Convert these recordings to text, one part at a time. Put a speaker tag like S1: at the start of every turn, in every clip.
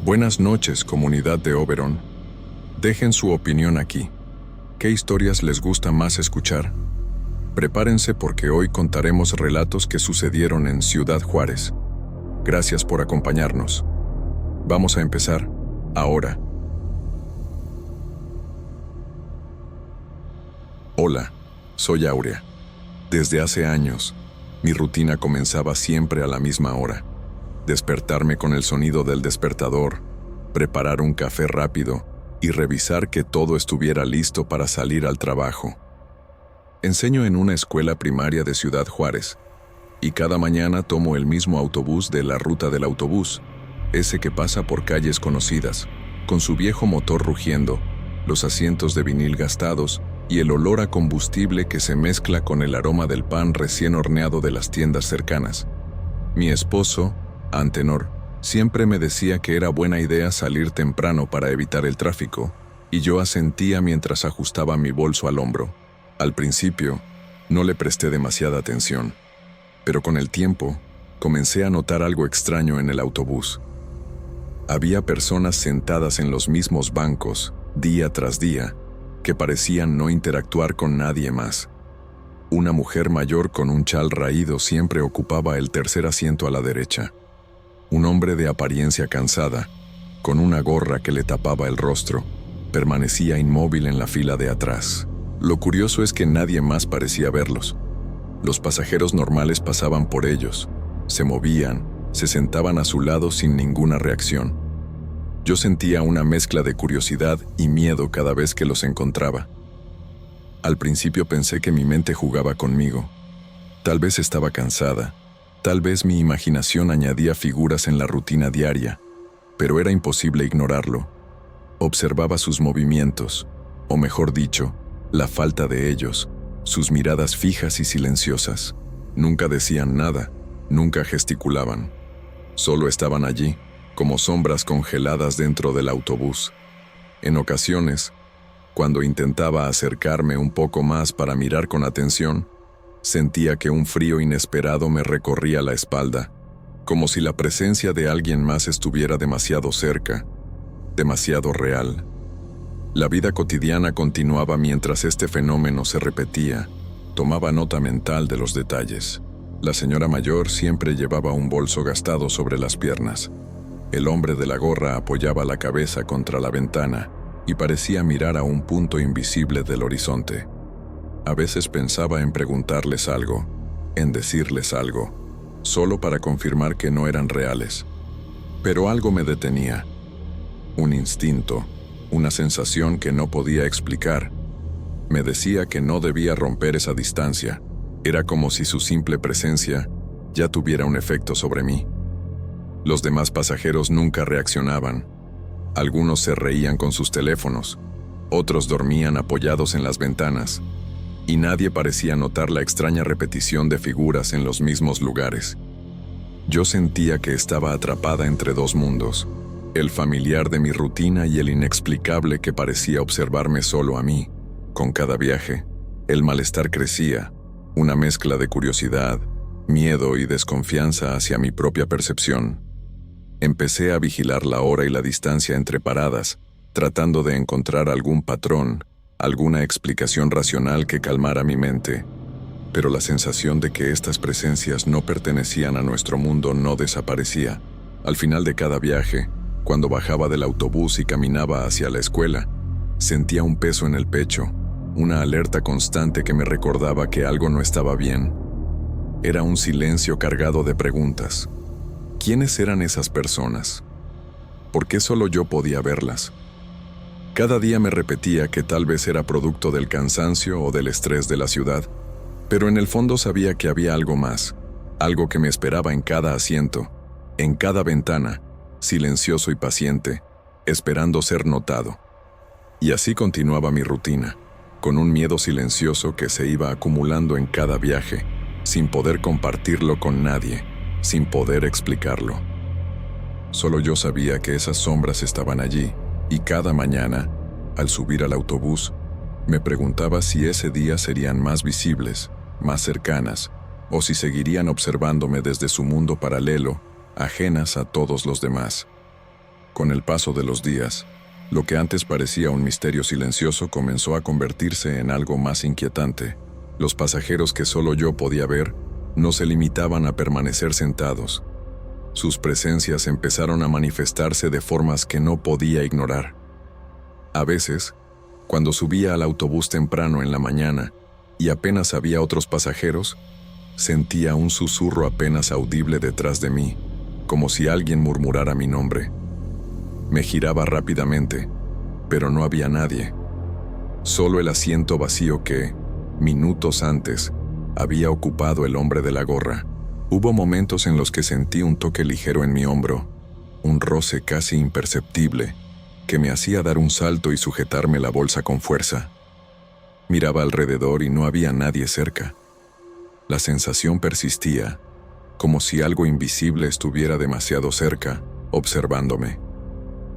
S1: Buenas noches, comunidad de Oberon. Dejen su opinión aquí. ¿Qué historias les gusta más escuchar? Prepárense porque hoy contaremos relatos que sucedieron en Ciudad Juárez. Gracias por acompañarnos. Vamos a empezar ahora. Hola, soy Aurea. Desde hace años, mi rutina comenzaba siempre a la misma hora. Despertarme con el sonido del despertador, preparar un café rápido y revisar que todo estuviera listo para salir al trabajo. Enseño en una escuela primaria de Ciudad Juárez, y cada mañana tomo el mismo autobús de la ruta del autobús, ese que pasa por calles conocidas, con su viejo motor rugiendo, los asientos de vinil gastados y el olor a combustible que se mezcla con el aroma del pan recién horneado de las tiendas cercanas. Mi esposo, Antenor, siempre me decía que era buena idea salir temprano para evitar el tráfico, y yo asentía mientras ajustaba mi bolso al hombro. Al principio, no le presté demasiada atención, pero con el tiempo, comencé a notar algo extraño en el autobús. Había personas sentadas en los mismos bancos, día tras día, que parecían no interactuar con nadie más. Una mujer mayor con un chal raído siempre ocupaba el tercer asiento a la derecha. Un hombre de apariencia cansada, con una gorra que le tapaba el rostro, permanecía inmóvil en la fila de atrás. Lo curioso es que nadie más parecía verlos. Los pasajeros normales pasaban por ellos, se movían, se sentaban a su lado sin ninguna reacción. Yo sentía una mezcla de curiosidad y miedo cada vez que los encontraba. Al principio pensé que mi mente jugaba conmigo. Tal vez estaba cansada. Tal vez mi imaginación añadía figuras en la rutina diaria, pero era imposible ignorarlo. Observaba sus movimientos, o mejor dicho, la falta de ellos, sus miradas fijas y silenciosas. Nunca decían nada, nunca gesticulaban. Solo estaban allí, como sombras congeladas dentro del autobús. En ocasiones, cuando intentaba acercarme un poco más para mirar con atención, sentía que un frío inesperado me recorría la espalda, como si la presencia de alguien más estuviera demasiado cerca, demasiado real. La vida cotidiana continuaba mientras este fenómeno se repetía. Tomaba nota mental de los detalles. La señora mayor siempre llevaba un bolso gastado sobre las piernas. El hombre de la gorra apoyaba la cabeza contra la ventana y parecía mirar a un punto invisible del horizonte. A veces pensaba en preguntarles algo, en decirles algo, solo para confirmar que no eran reales. Pero algo me detenía. Un instinto, una sensación que no podía explicar. Me decía que no debía romper esa distancia. Era como si su simple presencia ya tuviera un efecto sobre mí. Los demás pasajeros nunca reaccionaban. Algunos se reían con sus teléfonos, otros dormían apoyados en las ventanas, y nadie parecía notar la extraña repetición de figuras en los mismos lugares. Yo sentía que estaba atrapada entre dos mundos, el familiar de mi rutina y el inexplicable que parecía observarme solo a mí. Con cada viaje, el malestar crecía, una mezcla de curiosidad, miedo y desconfianza hacia mi propia percepción. Empecé a vigilar la hora y la distancia entre paradas, tratando de encontrar algún patrón, alguna explicación racional que calmara mi mente. Pero la sensación de que estas presencias no pertenecían a nuestro mundo no desaparecía. Al final de cada viaje, cuando bajaba del autobús y caminaba hacia la escuela, sentía un peso en el pecho, una alerta constante que me recordaba que algo no estaba bien. Era un silencio cargado de preguntas. ¿Quiénes eran esas personas? ¿Por qué solo yo podía verlas? Cada día me repetía que tal vez era producto del cansancio o del estrés de la ciudad, pero en el fondo sabía que había algo más, algo que me esperaba en cada asiento, en cada ventana, silencioso y paciente, esperando ser notado. Y así continuaba mi rutina, con un miedo silencioso que se iba acumulando en cada viaje, sin poder compartirlo con nadie, sin poder explicarlo. Solo yo sabía que esas sombras estaban allí, y cada mañana, al subir al autobús, me preguntaba si ese día serían más visibles, más cercanas, o si seguirían observándome desde su mundo paralelo, ajenas a todos los demás. Con el paso de los días, lo que antes parecía un misterio silencioso comenzó a convertirse en algo más inquietante. Los pasajeros que solo yo podía ver no se limitaban a permanecer sentados. Sus presencias empezaron a manifestarse de formas que no podía ignorar. A veces, cuando subía al autobús temprano en la mañana y apenas había otros pasajeros, sentía un susurro apenas audible detrás de mí, como si alguien murmurara mi nombre. Me giraba rápidamente, pero no había nadie. Solo el asiento vacío que, minutos antes, había ocupado el hombre de la gorra. Hubo momentos en los que sentí un toque ligero en mi hombro, un roce casi imperceptible, que me hacía dar un salto y sujetarme la bolsa con fuerza. Miraba alrededor y no había nadie cerca. La sensación persistía, como si algo invisible estuviera demasiado cerca, observándome.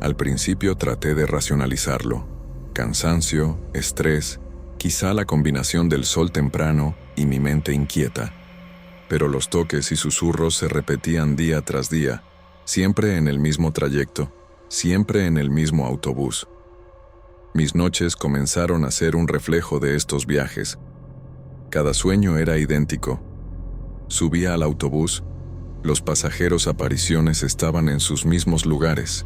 S1: Al principio traté de racionalizarlo. Cansancio, estrés, quizá la combinación del sol temprano y mi mente inquieta. Pero los toques y susurros se repetían día tras día, siempre en el mismo trayecto, siempre en el mismo autobús. Mis noches comenzaron a ser un reflejo de estos viajes. Cada sueño era idéntico. Subía al autobús, los pasajeros apariciones estaban en sus mismos lugares,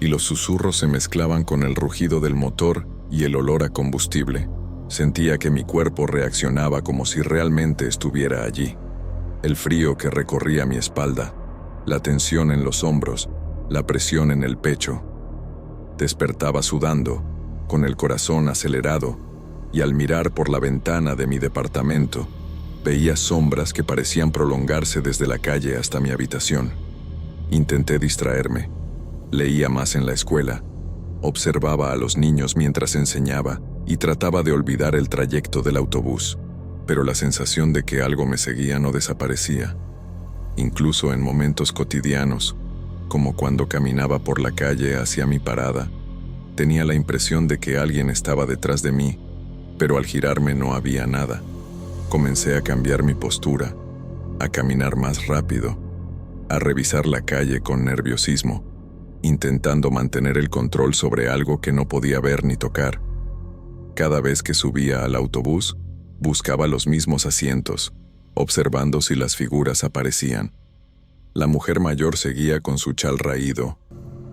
S1: y los susurros se mezclaban con el rugido del motor y el olor a combustible. Sentía que mi cuerpo reaccionaba como si realmente estuviera allí. El frío que recorría mi espalda, la tensión en los hombros, la presión en el pecho. Despertaba sudando, con el corazón acelerado, y al mirar por la ventana de mi departamento, veía sombras que parecían prolongarse desde la calle hasta mi habitación. Intenté distraerme. Leía más en la escuela, observaba a los niños mientras enseñaba y trataba de olvidar el trayecto del autobús, pero la sensación de que algo me seguía no desaparecía. Incluso en momentos cotidianos, como cuando caminaba por la calle hacia mi parada, tenía la impresión de que alguien estaba detrás de mí, pero al girarme no había nada. Comencé a cambiar mi postura, a caminar más rápido, a revisar la calle con nerviosismo, intentando mantener el control sobre algo que no podía ver ni tocar. Cada vez que subía al autobús, buscaba los mismos asientos, observando si las figuras aparecían. La mujer mayor seguía con su chal raído,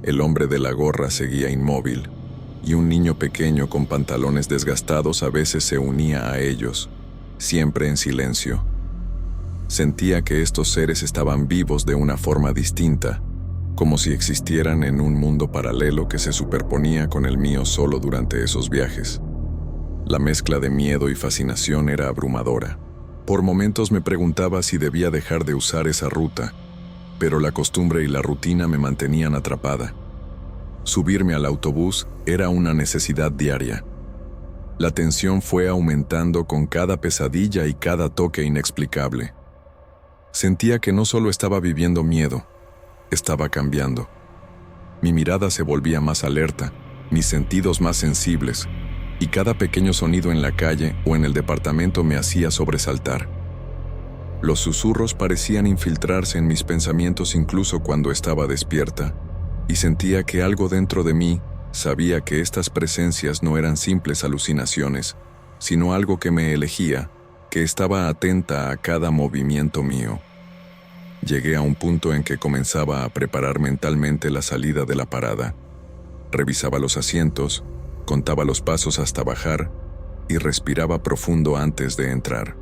S1: el hombre de la gorra seguía inmóvil, y un niño pequeño con pantalones desgastados a veces se unía a ellos, siempre en silencio. Sentía que estos seres estaban vivos de una forma distinta, como si existieran en un mundo paralelo que se superponía con el mío solo durante esos viajes. La mezcla de miedo y fascinación era abrumadora. Por momentos me preguntaba si debía dejar de usar esa ruta, pero la costumbre y la rutina me mantenían atrapada. Subirme al autobús era una necesidad diaria. La tensión fue aumentando con cada pesadilla y cada toque inexplicable. Sentía que no solo estaba viviendo miedo, estaba cambiando. Mi mirada se volvía más alerta, mis sentidos más sensibles, y cada pequeño sonido en la calle o en el departamento me hacía sobresaltar. Los susurros parecían infiltrarse en mis pensamientos incluso cuando estaba despierta, y sentía que algo dentro de mí sabía que estas presencias no eran simples alucinaciones, sino algo que me elegía, que estaba atenta a cada movimiento mío. Llegué a un punto en que comenzaba a preparar mentalmente la salida de la parada. Revisaba los asientos, contaba los pasos hasta bajar y respiraba profundo antes de entrar.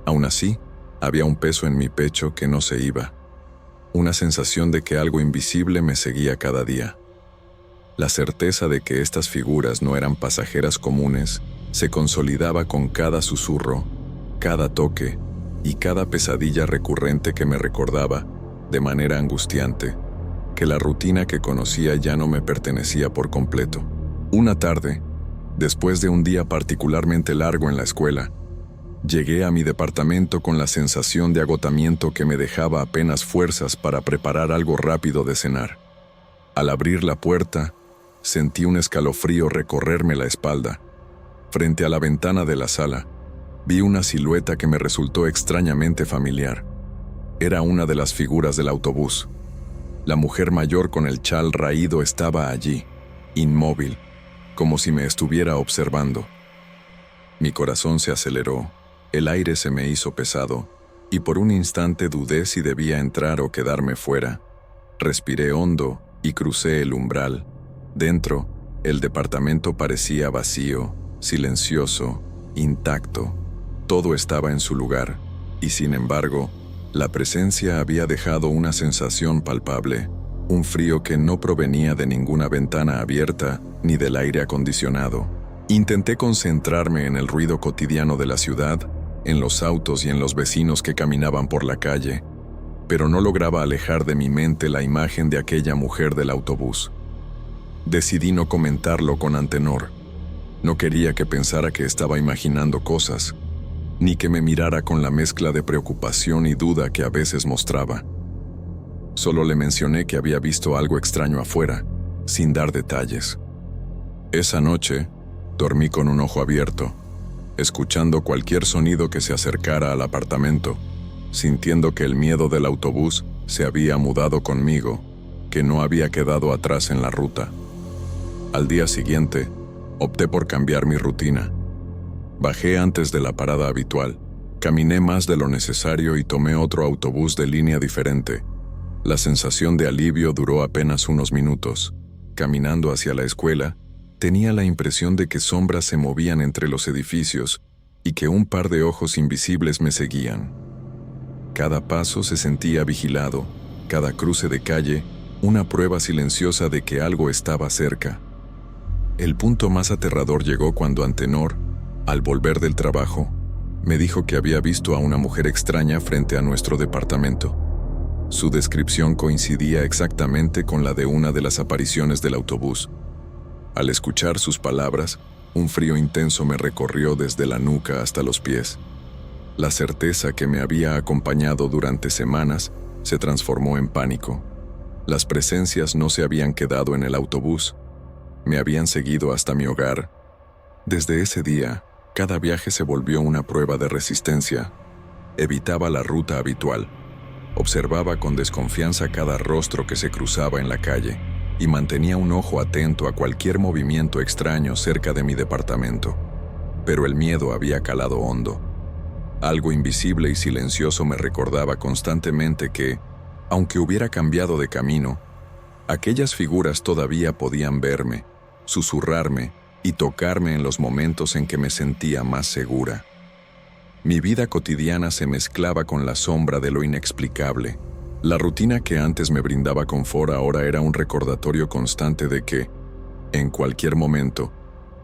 S1: Aún así, había un peso en mi pecho que no se iba, una sensación de que algo invisible me seguía cada día. La certeza de que estas figuras no eran pasajeras comunes se consolidaba con cada susurro, cada toque y cada pesadilla recurrente que me recordaba, de manera angustiante, que la rutina que conocía ya no me pertenecía por completo. Una tarde, después de un día particularmente largo en la escuela, llegué a mi departamento con la sensación de agotamiento que me dejaba apenas fuerzas para preparar algo rápido de cenar. Al abrir la puerta, sentí un escalofrío recorrerme la espalda. Frente a la ventana de la sala, vi una silueta que me resultó extrañamente familiar. Era una de las figuras del autobús. La mujer mayor con el chal raído estaba allí, inmóvil, como si me estuviera observando. Mi corazón se aceleró, el aire se me hizo pesado, y por un instante dudé si debía entrar o quedarme fuera. Respiré hondo y crucé el umbral. Dentro, el departamento parecía vacío, silencioso, intacto. Todo estaba en su lugar, y sin embargo, la presencia había dejado una sensación palpable, un frío que no provenía de ninguna ventana abierta ni del aire acondicionado. Intenté concentrarme en el ruido cotidiano de la ciudad, en los autos y en los vecinos que caminaban por la calle, pero no lograba alejar de mi mente la imagen de aquella mujer del autobús. Decidí no comentarlo con Antenor. No quería que pensara que estaba imaginando cosas, ni que me mirara con la mezcla de preocupación y duda que a veces mostraba. Solo le mencioné que había visto algo extraño afuera, sin dar detalles. Esa noche, dormí con un ojo abierto, escuchando cualquier sonido que se acercara al apartamento, sintiendo que el miedo del autobús se había mudado conmigo, que no había quedado atrás en la ruta. Al día siguiente, opté por cambiar mi rutina. Bajé antes de la parada habitual, caminé más de lo necesario y tomé otro autobús de línea diferente. La sensación de alivio duró apenas unos minutos. Caminando hacia la escuela, tenía la impresión de que sombras se movían entre los edificios y que un par de ojos invisibles me seguían. Cada paso se sentía vigilado, cada cruce de calle, una prueba silenciosa de que algo estaba cerca. El punto más aterrador llegó cuando Antenor, al volver del trabajo, me dijo que había visto a una mujer extraña frente a nuestro departamento. Su descripción coincidía exactamente con la de una de las apariciones del autobús. Al escuchar sus palabras, un frío intenso me recorrió desde la nuca hasta los pies. La certeza que me había acompañado durante semanas se transformó en pánico. Las presencias no se habían quedado en el autobús, me habían seguido hasta mi hogar. Desde ese día, cada viaje se volvió una prueba de resistencia. Evitaba la ruta habitual, observaba con desconfianza cada rostro que se cruzaba en la calle y mantenía un ojo atento a cualquier movimiento extraño cerca de mi departamento. Pero el miedo había calado hondo. Algo invisible y silencioso me recordaba constantemente que, aunque hubiera cambiado de camino, aquellas figuras todavía podían verme, susurrarme y tocarme en los momentos en que me sentía más segura. Mi vida cotidiana se mezclaba con la sombra de lo inexplicable. La rutina que antes me brindaba confort ahora era un recordatorio constante de que, en cualquier momento,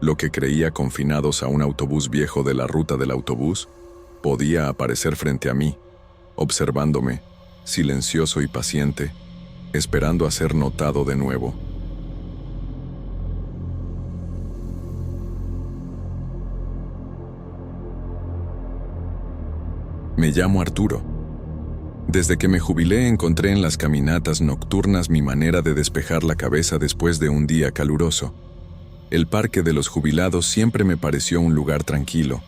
S1: lo que creía confinados a un autobús viejo de la ruta del autobús podía aparecer frente a mí, observándome, silencioso y paciente, esperando a ser notado de nuevo. Me llamo Arturo. Desde que me jubilé encontré en las caminatas nocturnas mi manera de despejar la cabeza después de un día caluroso. El Parque de los Jubilados siempre me pareció un lugar tranquilo,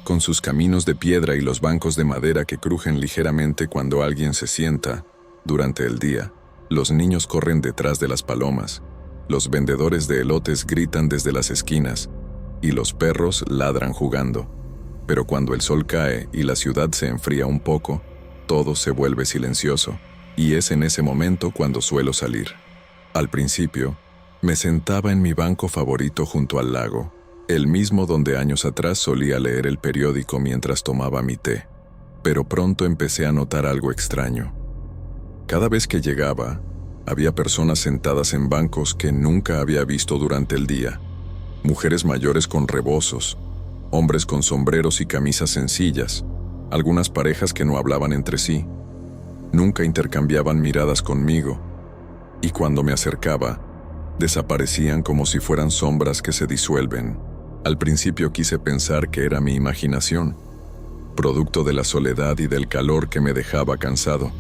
S1: con sus caminos de piedra y los bancos de madera que crujen ligeramente cuando alguien se sienta. Durante el día, los niños corren detrás de las palomas, los vendedores de elotes gritan desde las esquinas y los perros ladran jugando. Pero cuando el sol cae y la ciudad se enfría un poco, todo se vuelve silencioso, y es en ese momento cuando suelo salir. Al principio, me sentaba en mi banco favorito junto al lago, el mismo donde años atrás solía leer el periódico mientras tomaba mi té. Pero pronto empecé a notar algo extraño. Cada vez que llegaba, había personas sentadas en bancos que nunca había visto durante el día. Mujeres mayores con rebozos, hombres con sombreros y camisas sencillas, algunas parejas que no hablaban entre sí. Nunca intercambiaban miradas conmigo, y cuando me acercaba, desaparecían como si fueran sombras que se disuelven. Al principio quise pensar que era mi imaginación, producto de la soledad y del calor que me dejaba cansado,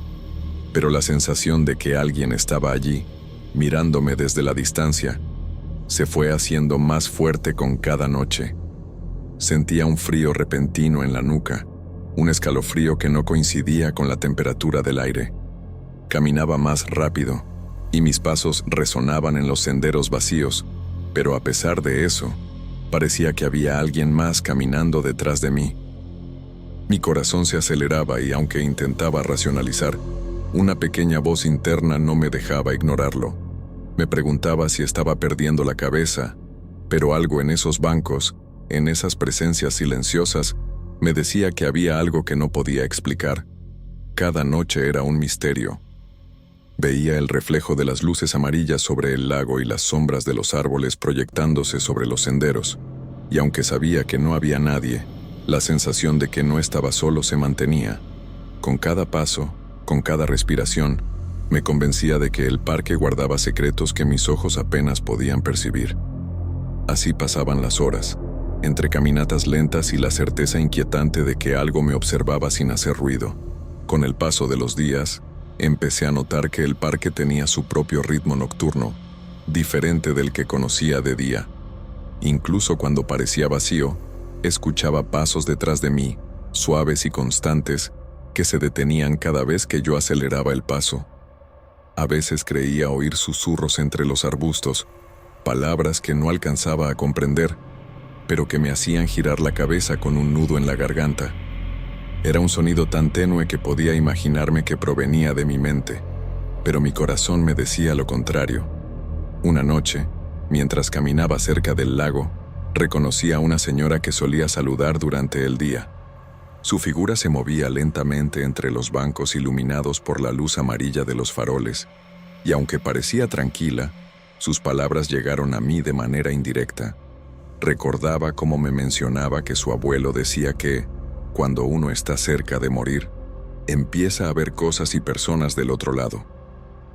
S1: pero la sensación de que alguien estaba allí, mirándome desde la distancia, se fue haciendo más fuerte con cada noche. Sentía un frío repentino en la nuca, un escalofrío que no coincidía con la temperatura del aire. Caminaba más rápido, y mis pasos resonaban en los senderos vacíos, pero a pesar de eso, parecía que había alguien más caminando detrás de mí. Mi corazón se aceleraba y aunque intentaba racionalizar, una pequeña voz interna no me dejaba ignorarlo. Me preguntaba si estaba perdiendo la cabeza, pero algo en esos bancos, en esas presencias silenciosas, me decía que había algo que no podía explicar. Cada noche era un misterio. Veía el reflejo de las luces amarillas sobre el lago y las sombras de los árboles proyectándose sobre los senderos, y aunque sabía que no había nadie, la sensación de que no estaba solo se mantenía. Con cada paso, con cada respiración, me convencía de que el parque guardaba secretos que mis ojos apenas podían percibir. Así pasaban las horas, entre caminatas lentas y la certeza inquietante de que algo me observaba sin hacer ruido. Con el paso de los días, empecé a notar que el parque tenía su propio ritmo nocturno, diferente del que conocía de día. Incluso cuando parecía vacío, escuchaba pasos detrás de mí, suaves y constantes, que se detenían cada vez que yo aceleraba el paso. A veces creía oír susurros entre los arbustos, palabras que no alcanzaba a comprender, pero que me hacían girar la cabeza con un nudo en la garganta. Era un sonido tan tenue que podía imaginarme que provenía de mi mente, pero mi corazón me decía lo contrario. Una noche, mientras caminaba cerca del lago, reconocí a una señora que solía saludar durante el día. Su figura se movía lentamente entre los bancos iluminados por la luz amarilla de los faroles, y aunque parecía tranquila, sus palabras llegaron a mí de manera indirecta. Recordaba cómo me mencionaba que su abuelo decía que, cuando uno está cerca de morir, empieza a ver cosas y personas del otro lado.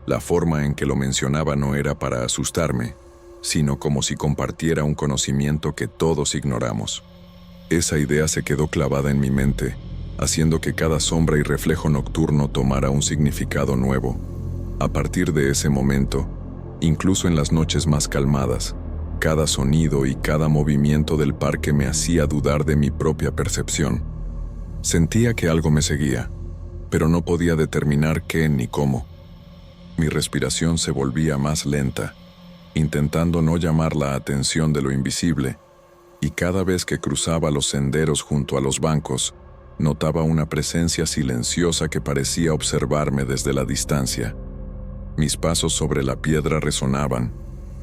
S1: La forma en que lo mencionaba no era para asustarme, sino como si compartiera un conocimiento que todos ignoramos. Esa idea se quedó clavada en mi mente, haciendo que cada sombra y reflejo nocturno tomara un significado nuevo. A partir de ese momento, incluso en las noches más calmadas, cada sonido y cada movimiento del parque me hacía dudar de mi propia percepción. Sentía que algo me seguía, pero no podía determinar qué ni cómo. Mi respiración se volvía más lenta, intentando no llamar la atención de lo invisible, y cada vez que cruzaba los senderos junto a los bancos, notaba una presencia silenciosa que parecía observarme desde la distancia. Mis pasos sobre la piedra resonaban,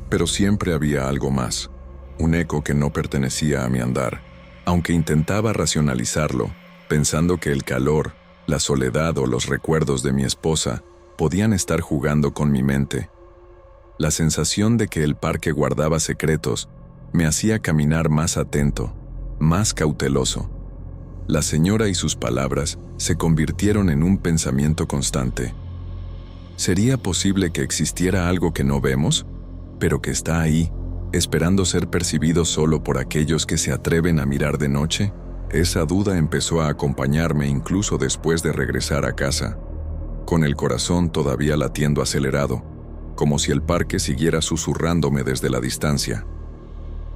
S1: pero siempre había algo más, un eco que no pertenecía a mi andar. Aunque intentaba racionalizarlo, pensando que el calor, la soledad o los recuerdos de mi esposa podían estar jugando con mi mente. La sensación de que el parque guardaba secretos me hacía caminar más atento, más cauteloso. La señora y sus palabras se convirtieron en un pensamiento constante. ¿Sería posible que existiera algo que no vemos, pero que está ahí, esperando ser percibido solo por aquellos que se atreven a mirar de noche? Esa duda empezó a acompañarme incluso después de regresar a casa, con el corazón todavía latiendo acelerado, como si el parque siguiera susurrándome desde la distancia.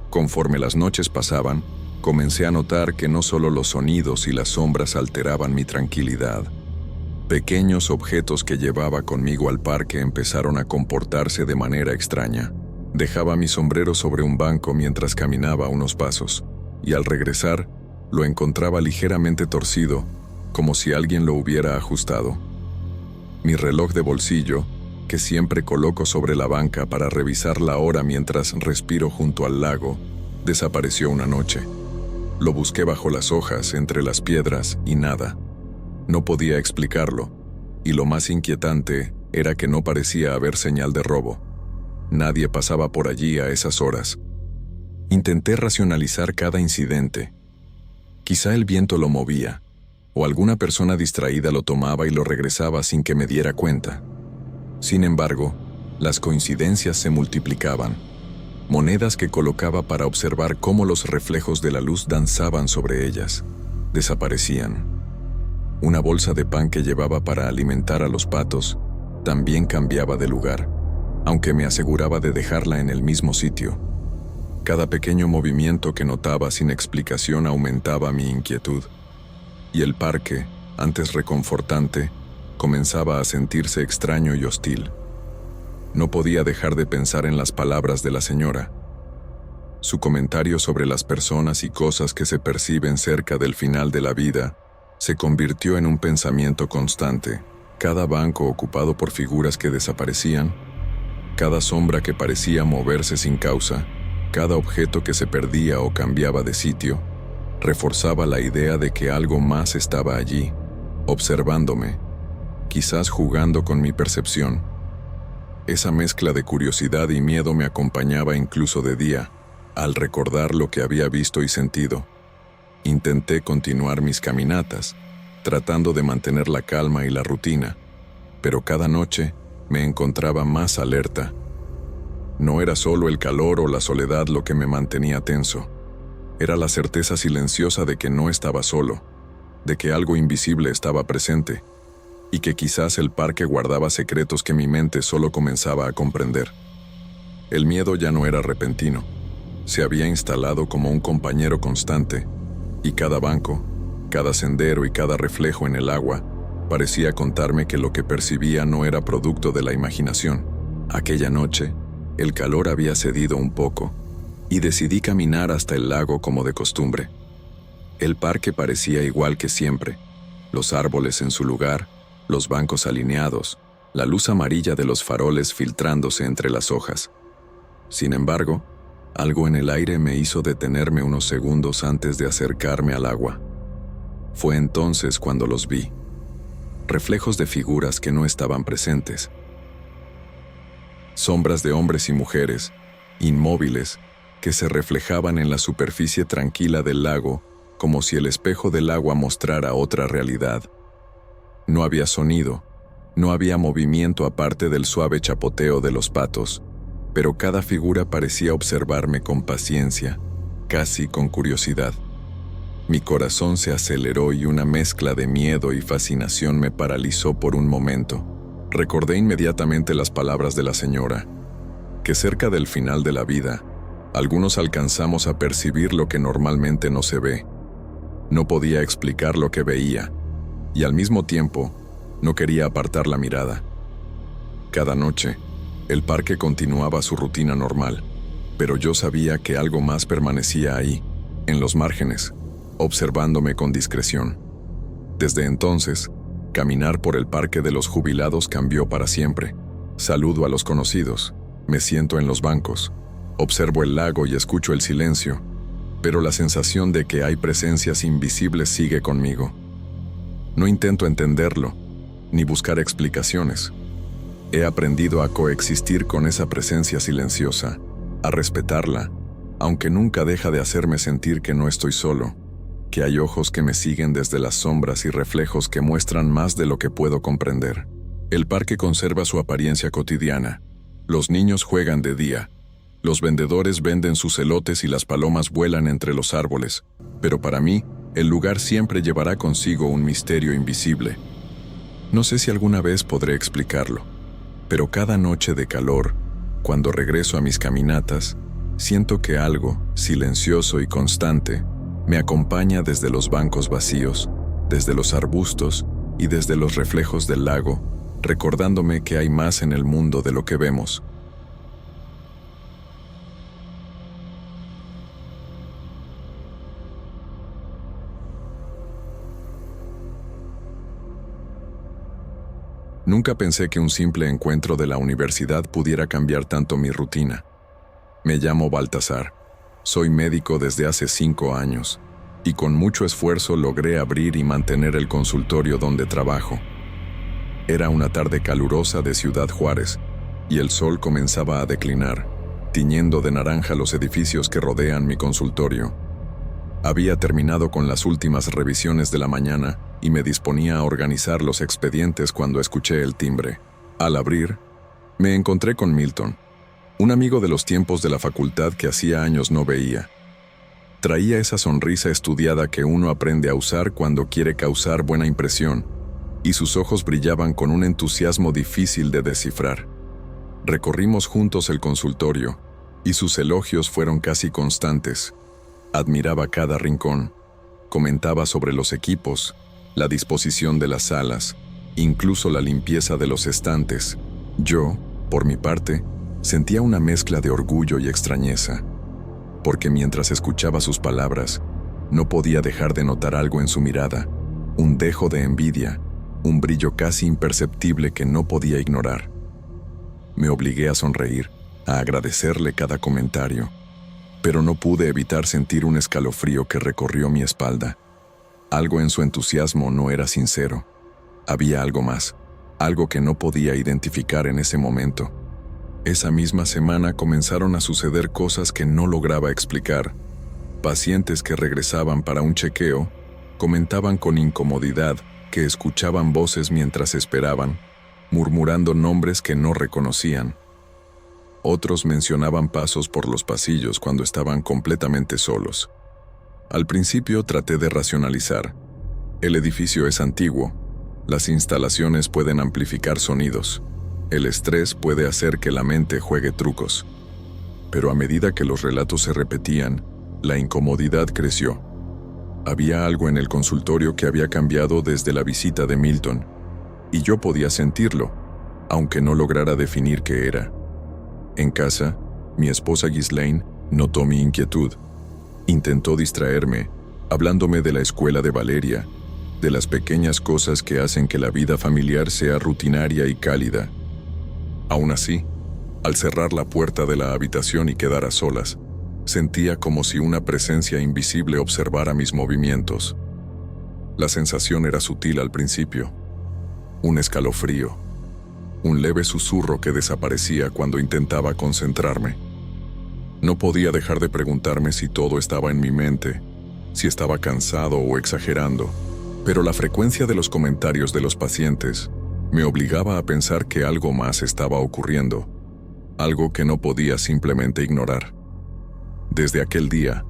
S1: Conforme las noches pasaban, comencé a notar que no solo los sonidos y las sombras alteraban mi tranquilidad. Pequeños objetos que llevaba conmigo al parque empezaron a comportarse de manera extraña. Dejaba mi sombrero sobre un banco mientras caminaba unos pasos, y al regresar, lo encontraba ligeramente torcido, como si alguien lo hubiera ajustado. Mi reloj de bolsillo, que siempre coloco sobre la banca para revisar la hora mientras respiro junto al lago, desapareció una noche. Lo busqué bajo las hojas, entre las piedras, y nada. No podía explicarlo, y lo más inquietante era que no parecía haber señal de robo. Nadie pasaba por allí a esas horas. Intenté racionalizar cada incidente. Quizá el viento lo movía, o alguna persona distraída lo tomaba y lo regresaba sin que me diera cuenta. Sin embargo, las coincidencias se multiplicaban. Monedas que colocaba para observar cómo los reflejos de la luz danzaban sobre ellas, desaparecían. Una bolsa de pan que llevaba para alimentar a los patos también cambiaba de lugar, aunque me aseguraba de dejarla en el mismo sitio. Cada pequeño movimiento que notaba sin explicación aumentaba mi inquietud, y el parque, antes reconfortante, comenzaba a sentirse extraño y hostil. No podía dejar de pensar en las palabras de la señora. Su comentario sobre las personas y cosas que se perciben cerca del final de la vida se convirtió en un pensamiento constante. Cada banco ocupado por figuras que desaparecían, cada sombra que parecía moverse sin causa, cada objeto que se perdía o cambiaba de sitio, reforzaba la idea de que algo más estaba allí, observándome, quizás jugando con mi percepción. Esa mezcla de curiosidad y miedo me acompañaba incluso de día, al recordar lo que había visto y sentido. Intenté continuar mis caminatas, tratando de mantener la calma y la rutina, pero cada noche me encontraba más alerta. No era solo el calor o la soledad lo que me mantenía tenso. Era la certeza silenciosa de que no estaba solo, de que algo invisible estaba presente, y que quizás el parque guardaba secretos que mi mente solo comenzaba a comprender. El miedo ya no era repentino. Se había instalado como un compañero constante, y cada banco, cada sendero y cada reflejo en el agua parecía contarme que lo que percibía no era producto de la imaginación. Aquella noche, el calor había cedido un poco, y decidí caminar hasta el lago como de costumbre. El parque parecía igual que siempre, los árboles en su lugar, los bancos alineados, la luz amarilla de los faroles filtrándose entre las hojas. Sin embargo, algo en el aire me hizo detenerme unos segundos antes de acercarme al agua. Fue entonces cuando los vi, reflejos de figuras que no estaban presentes. Sombras de hombres y mujeres, inmóviles, que se reflejaban en la superficie tranquila del lago, como si el espejo del agua mostrara otra realidad. No había sonido, no había movimiento aparte del suave chapoteo de los patos, pero cada figura parecía observarme con paciencia, casi con curiosidad. Mi corazón se aceleró y una mezcla de miedo y fascinación me paralizó por un momento. Recordé inmediatamente las palabras de la señora, que cerca del final de la vida, algunos alcanzamos a percibir lo que normalmente no se ve. No podía explicar lo que veía, y al mismo tiempo, no quería apartar la mirada. Cada noche, el parque continuaba su rutina normal, pero yo sabía que algo más permanecía ahí, en los márgenes, observándome con discreción. Desde entonces, caminar por el parque de los jubilados cambió para siempre. Saludo a los conocidos, me siento en los bancos, observo el lago y escucho el silencio, pero la sensación de que hay presencias invisibles sigue conmigo. No intento entenderlo, ni buscar explicaciones. He aprendido a coexistir con esa presencia silenciosa, a respetarla, aunque nunca deja de hacerme sentir que no estoy solo, que hay ojos que me siguen desde las sombras y reflejos que muestran más de lo que puedo comprender. El parque conserva su apariencia cotidiana. Los niños juegan de día. Los vendedores venden sus elotes y las palomas vuelan entre los árboles, pero para mí, el lugar siempre llevará consigo un misterio invisible. No sé si alguna vez podré explicarlo, pero cada noche de calor, cuando regreso a mis caminatas, siento que algo, silencioso y constante, me acompaña desde los bancos vacíos, desde los arbustos y desde los reflejos del lago, recordándome que hay más en el mundo de lo que vemos. Nunca pensé que un simple encuentro de la universidad pudiera cambiar tanto mi rutina. Me llamo Baltasar. Soy médico desde hace 5 años, y con mucho esfuerzo logré abrir y mantener el consultorio donde trabajo. Era una tarde calurosa de Ciudad Juárez, y el sol comenzaba a declinar, tiñendo de naranja los edificios que rodean mi consultorio. Había terminado con las últimas revisiones de la mañana y me disponía a organizar los expedientes cuando escuché el timbre. Al abrir, me encontré con Milton, un amigo de los tiempos de la facultad que hacía años no veía. Traía esa sonrisa estudiada que uno aprende a usar cuando quiere causar buena impresión, y sus ojos brillaban con un entusiasmo difícil de descifrar. Recorrimos juntos el consultorio, y sus elogios fueron casi constantes. Admiraba cada rincón, comentaba sobre los equipos, la disposición de las salas, incluso la limpieza de los estantes. Yo, Por mi parte, sentía una mezcla de orgullo y extrañeza, porque mientras escuchaba sus palabras, no podía dejar de notar algo en su mirada, un dejo de envidia, un brillo casi imperceptible que no podía ignorar. Me obligué a sonreír, a agradecerle cada comentario, pero no pude evitar sentir un escalofrío que recorrió mi espalda. Algo en su entusiasmo no era sincero. Había algo más, algo que no podía identificar en ese momento. Esa misma semana comenzaron a suceder cosas que no lograba explicar. Pacientes que regresaban para un chequeo comentaban con incomodidad que escuchaban voces mientras esperaban, murmurando nombres que no reconocían. Otros mencionaban pasos por los pasillos cuando estaban completamente solos. Al principio traté de racionalizar. El edificio es antiguo. Las instalaciones pueden amplificar sonidos. El estrés puede hacer que la mente juegue trucos. Pero a medida que los relatos se repetían, la incomodidad creció. Había algo en el consultorio que había cambiado desde la visita de Milton, y yo podía sentirlo, aunque no lograra definir qué era. En casa, mi esposa Ghislaine notó mi inquietud. Intentó distraerme, hablándome de la escuela de Valeria, de las pequeñas cosas que hacen que la vida familiar sea rutinaria y cálida. Aún así, al cerrar la puerta de la habitación y quedar a solas, sentía como si una presencia invisible observara mis movimientos. La sensación era sutil al principio, un escalofrío, un leve susurro que desaparecía cuando intentaba concentrarme. No podía dejar de preguntarme si todo estaba en mi mente, si estaba cansado o exagerando, pero la frecuencia de los comentarios de los pacientes me obligaba a pensar que algo más estaba ocurriendo, algo que no podía simplemente ignorar. Desde aquel día,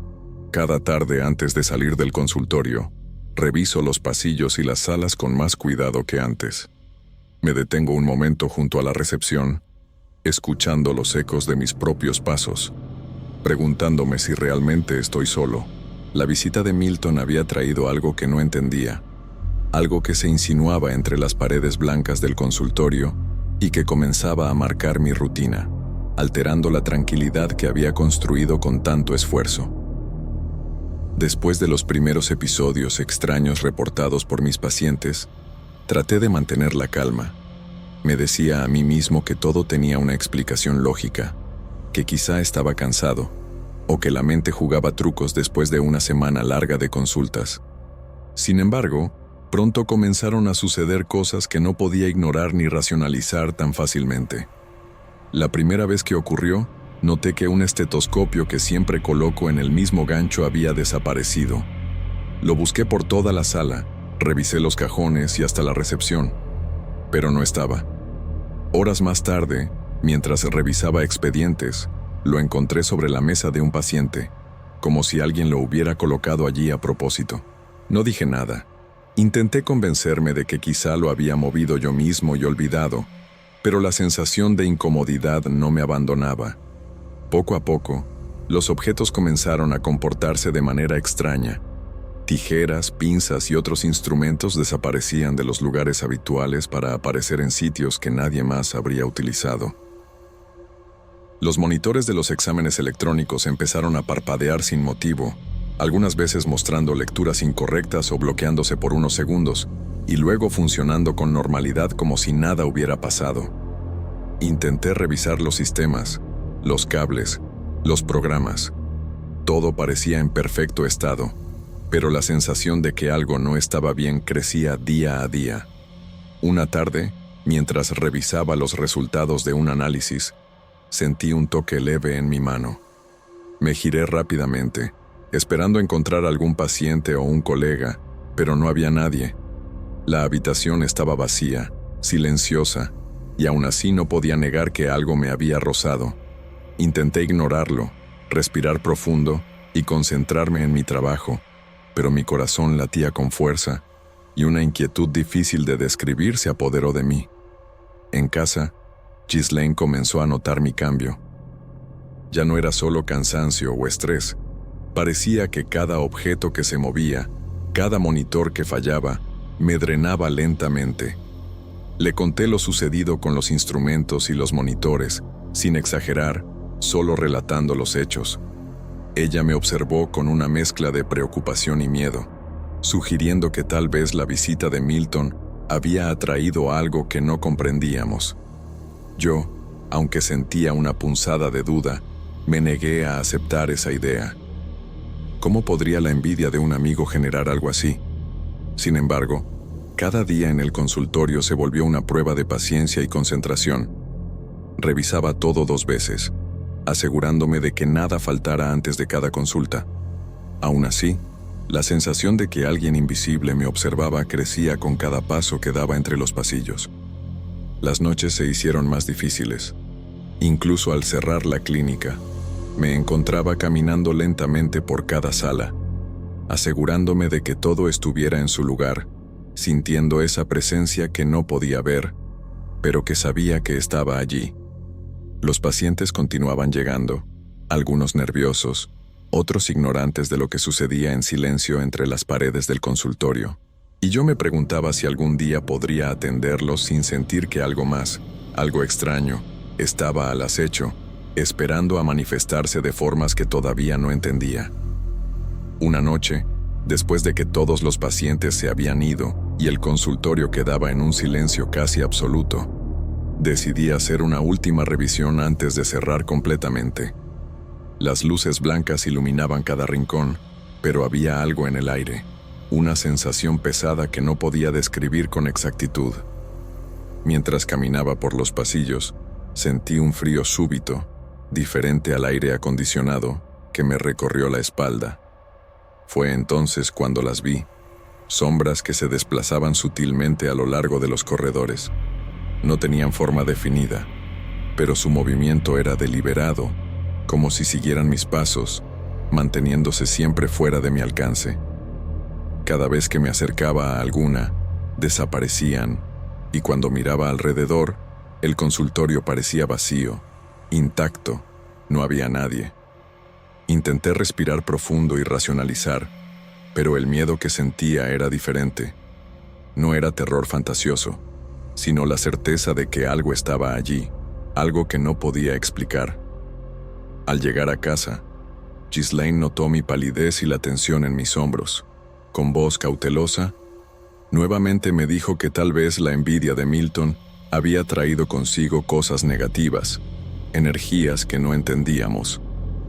S1: cada tarde antes de salir del consultorio, reviso los pasillos y las salas con más cuidado que antes. Me detengo un momento junto a la recepción, escuchando los ecos de mis propios pasos, preguntándome si realmente estoy solo. La visita de Milton había traído algo que no entendía, algo que se insinuaba entre las paredes blancas del consultorio y que comenzaba a marcar mi rutina, alterando la tranquilidad que había construido con tanto esfuerzo. Después de los primeros episodios extraños reportados por mis pacientes, traté de mantener la calma. Me decía a mí mismo que todo tenía una explicación lógica, que quizá estaba cansado, o que la mente jugaba trucos después de una semana larga de consultas. Sin embargo, pronto comenzaron a suceder cosas que no podía ignorar ni racionalizar tan fácilmente. La primera vez que ocurrió, noté que un estetoscopio que siempre coloco en el mismo gancho había desaparecido. Lo busqué por toda la sala, revisé los cajones y hasta la recepción, pero no estaba. Horas más tarde, mientras revisaba expedientes, lo encontré sobre la mesa de un paciente, como si alguien lo hubiera colocado allí a propósito. No dije nada. Intenté convencerme de que quizá lo había movido yo mismo y olvidado, pero la sensación de incomodidad no me abandonaba. Poco a poco, los objetos comenzaron a comportarse de manera extraña. Tijeras, pinzas y otros instrumentos desaparecían de los lugares habituales para aparecer en sitios que nadie más habría utilizado. Los monitores de los exámenes electrónicos empezaron a parpadear sin motivo, algunas veces mostrando lecturas incorrectas o bloqueándose por unos segundos, y luego funcionando con normalidad como si nada hubiera pasado. Intenté revisar los sistemas, los cables, los programas. Todo parecía en perfecto estado, pero la sensación de que algo no estaba bien crecía día a día. Una tarde, mientras revisaba los resultados de un análisis, sentí un toque leve en mi mano. Me giré rápidamente, esperando encontrar algún paciente o un colega, pero no había nadie. La habitación estaba vacía, silenciosa, y aún así no podía negar que algo me había rozado. Intenté ignorarlo, respirar profundo y concentrarme en mi trabajo, pero mi corazón latía con fuerza y una inquietud difícil de describir se apoderó de mí. En casa, Ghislaine comenzó a notar mi cambio. Ya no era solo cansancio o estrés. Parecía que cada objeto que se movía, cada monitor que fallaba, me drenaba lentamente. Le conté lo sucedido con los instrumentos y los monitores, sin exagerar, solo relatando los hechos. Ella me observó con una mezcla de preocupación y miedo, sugiriendo que tal vez la visita de Milton había atraído algo que no comprendíamos. Yo, aunque sentía una punzada de duda, me negué a aceptar esa idea. ¿Cómo podría la envidia de un amigo generar algo así? Sin embargo, cada día en el consultorio se volvió una prueba de paciencia y concentración. Revisaba todo 2 veces, asegurándome de que nada faltara antes de cada consulta. Aún así, la sensación de que alguien invisible me observaba crecía con cada paso que daba entre los pasillos. Las noches se hicieron más difíciles. Incluso al cerrar la clínica, me encontraba caminando lentamente por cada sala, asegurándome de que todo estuviera en su lugar, sintiendo esa presencia que no podía ver, pero que sabía que estaba allí. Los pacientes continuaban llegando, algunos nerviosos, otros ignorantes de lo que sucedía en silencio entre las paredes del consultorio, y yo me preguntaba si algún día podría atenderlos sin sentir que algo más, algo extraño, estaba al acecho, esperando a manifestarse de formas que todavía no entendía. Una noche, después de que todos los pacientes se habían ido y el consultorio quedaba en un silencio casi absoluto, decidí hacer una última revisión antes de cerrar completamente. Las luces blancas iluminaban cada rincón, pero había algo en el aire, una sensación pesada que no podía describir con exactitud. Mientras caminaba por los pasillos, sentí un frío súbito, diferente al aire acondicionado, que me recorrió la espalda. Fue entonces cuando las vi, sombras que se desplazaban sutilmente a lo largo de los corredores. No tenían forma definida, pero su movimiento era deliberado, como si siguieran mis pasos, manteniéndose siempre fuera de mi alcance. Cada vez que me acercaba a alguna, desaparecían, y cuando miraba alrededor, el consultorio parecía vacío, intacto, no había nadie. Intenté respirar profundo y racionalizar, pero el miedo que sentía era diferente. No era terror fantasioso, sino la certeza de que algo estaba allí, algo que no podía explicar. Al llegar a casa, Ghislaine notó mi palidez y la tensión en mis hombros. Con voz cautelosa, nuevamente me dijo que tal vez la envidia de Milton había traído consigo cosas negativas, energías que no entendíamos,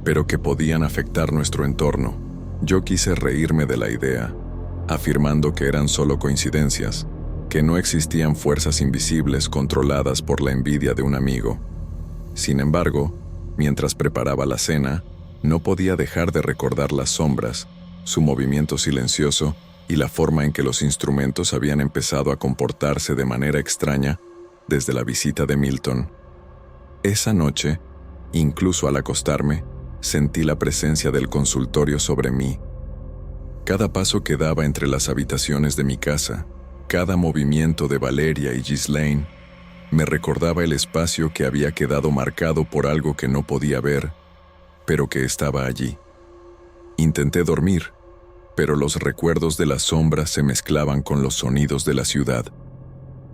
S1: pero que podían afectar nuestro entorno. Yo quise reírme de la idea, afirmando que eran solo coincidencias, que no existían fuerzas invisibles controladas por la envidia de un amigo. Sin embargo, mientras preparaba la cena, no podía dejar de recordar las sombras, su movimiento silencioso y la forma en que los instrumentos habían empezado a comportarse de manera extraña desde la visita de Milton. Esa noche, incluso al acostarme, sentí la presencia del consultorio sobre mí. Cada paso que daba entre las habitaciones de mi casa, cada movimiento de Valeria y Ghislaine, me recordaba el espacio que había quedado marcado por algo que no podía ver, pero que estaba allí. Intenté dormir, pero los recuerdos de las sombras se mezclaban con los sonidos de la ciudad.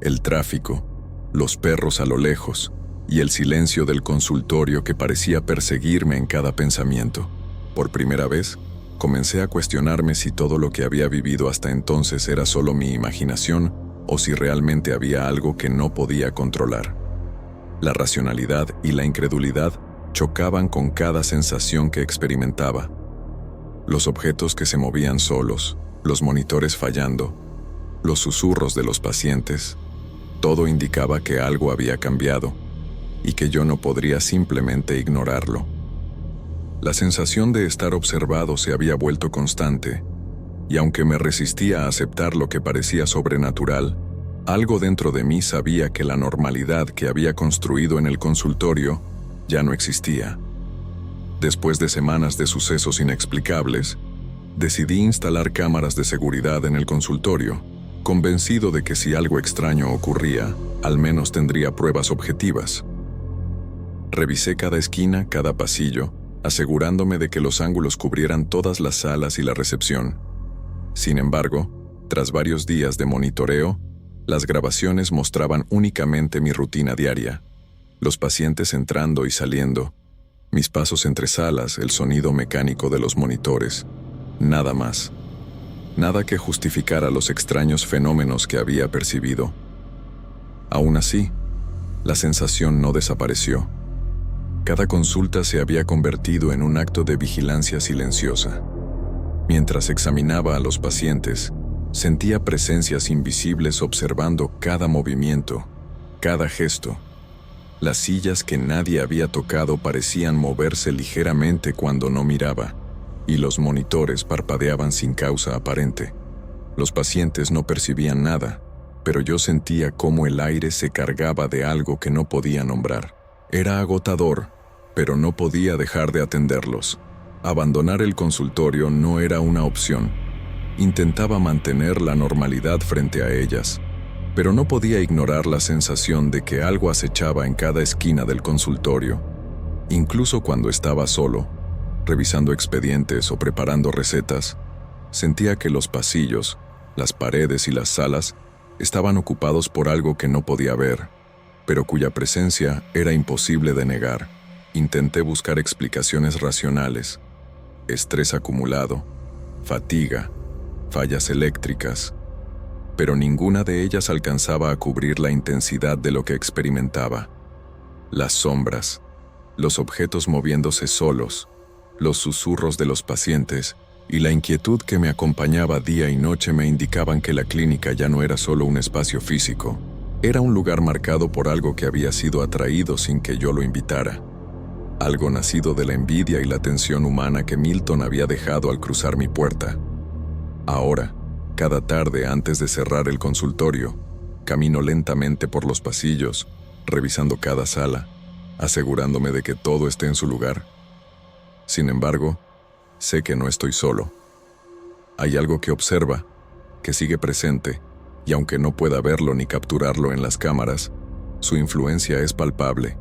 S1: El tráfico, los perros a lo lejos y el silencio del consultorio que parecía perseguirme en cada pensamiento. Por primera vez, comencé a cuestionarme si todo lo que había vivido hasta entonces era solo mi imaginación o si realmente había algo que no podía controlar. La racionalidad y la incredulidad chocaban con cada sensación que experimentaba. Los objetos que se movían solos, los monitores fallando, los susurros de los pacientes, todo indicaba que algo había cambiado y que yo no podría simplemente ignorarlo. La sensación de estar observado se había vuelto constante, y aunque me resistía a aceptar lo que parecía sobrenatural, algo dentro de mí sabía que la normalidad que había construido en el consultorio ya no existía. Después de semanas de sucesos inexplicables, decidí instalar cámaras de seguridad en el consultorio, convencido de que si algo extraño ocurría, al menos tendría pruebas objetivas. Revisé cada esquina, cada pasillo, asegurándome de que los ángulos cubrieran todas las salas y la recepción. Sin embargo, tras varios días de monitoreo, Las grabaciones mostraban únicamente mi rutina diaria, los pacientes entrando y saliendo, mis pasos entre salas, el sonido mecánico de los monitores, nada más. Nada que justificara los extraños fenómenos que había percibido. Aún así, la sensación no desapareció. Cada consulta se había convertido en un acto de vigilancia silenciosa. Mientras examinaba a los pacientes, sentía presencias invisibles observando cada movimiento, cada gesto. Las sillas que nadie había tocado parecían moverse ligeramente cuando no miraba, y los monitores parpadeaban sin causa aparente. Los pacientes no percibían nada, pero yo sentía cómo el aire se cargaba de algo que no podía nombrar. Era agotador, pero no podía dejar de atenderlos. Abandonar el consultorio no era una opción. Intentaba mantener la normalidad frente a ellas, pero no podía ignorar la sensación de que algo acechaba en cada esquina del consultorio. Incluso cuando estaba solo, revisando expedientes o preparando recetas, sentía que los pasillos, las paredes y las salas estaban ocupados por algo que no podía ver, pero cuya presencia era imposible de negar. Intenté buscar explicaciones racionales: estrés acumulado, fatiga, fallas eléctricas, pero ninguna de ellas alcanzaba a cubrir la intensidad de lo que experimentaba. Las sombras, los objetos moviéndose solos, los susurros de los pacientes y la inquietud que me acompañaba día y noche me indicaban que la clínica ya no era solo un espacio físico, era un lugar marcado por algo que había sido atraído sin que yo lo invitara. Algo nacido de la envidia y la tensión humana que Milton había dejado al cruzar mi puerta. Ahora, cada tarde antes de cerrar el consultorio, camino lentamente por los pasillos, revisando cada sala, asegurándome de que todo esté en su lugar. Sin embargo, sé que no estoy solo. Hay algo que observa, que sigue presente, y aunque no pueda verlo ni capturarlo en las cámaras, su influencia es palpable.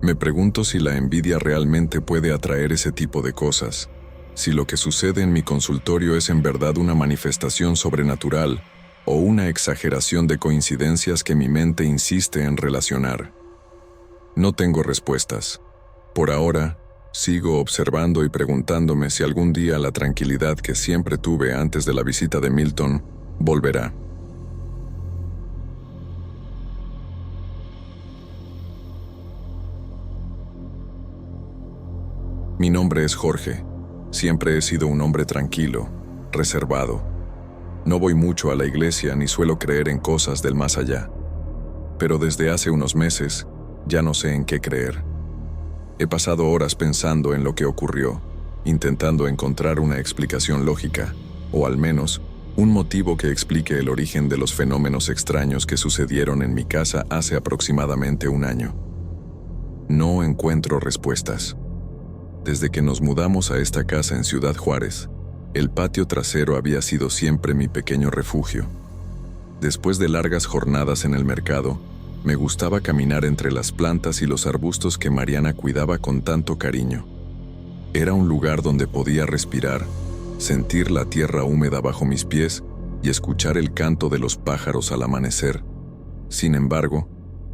S1: Me pregunto si la envidia realmente puede atraer ese tipo de cosas, si lo que sucede en mi consultorio es en verdad una manifestación sobrenatural o una exageración de coincidencias que mi mente insiste en relacionar. No tengo respuestas. Por ahora, sigo observando y preguntándome si algún día la tranquilidad que siempre tuve antes de la visita de Milton volverá. Mi nombre es Jorge. Siempre he sido un hombre tranquilo, reservado. No voy mucho a la iglesia ni suelo creer en cosas del más allá. Pero desde hace unos meses, ya no sé en qué creer. He pasado horas pensando en lo que ocurrió, intentando encontrar una explicación lógica, o al menos, un motivo que explique el origen de los fenómenos extraños que sucedieron en mi casa hace aproximadamente un año. No encuentro respuestas. Desde que nos mudamos a esta casa en Ciudad Juárez, el patio trasero había sido siempre mi pequeño refugio. Después de largas jornadas en el mercado, me gustaba caminar entre las plantas y los arbustos que Mariana cuidaba con tanto cariño. Era un lugar donde podía respirar, sentir la tierra húmeda bajo mis pies y escuchar el canto de los pájaros al amanecer. Sin embargo,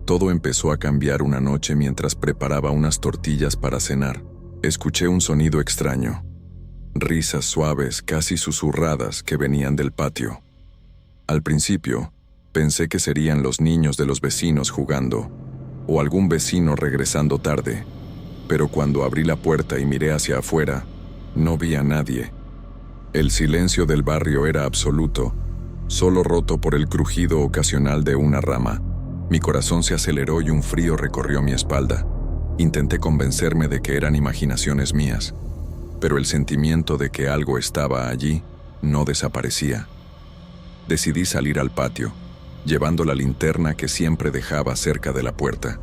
S1: todo empezó a cambiar una noche mientras preparaba unas tortillas para cenar. Escuché un sonido extraño, risas suaves, casi susurradas, que venían del patio. Al principio, pensé que serían los niños de los vecinos jugando, o algún vecino regresando tarde, pero cuando abrí la puerta y miré hacia afuera, no vi a nadie. El silencio del barrio era absoluto, solo roto por el crujido ocasional de una rama. Mi corazón se aceleró y un frío recorrió mi espalda. Intenté convencerme de que eran imaginaciones mías, pero el sentimiento de que algo estaba allí no desaparecía. Decidí salir al patio, llevando la linterna que siempre dejaba cerca de la puerta.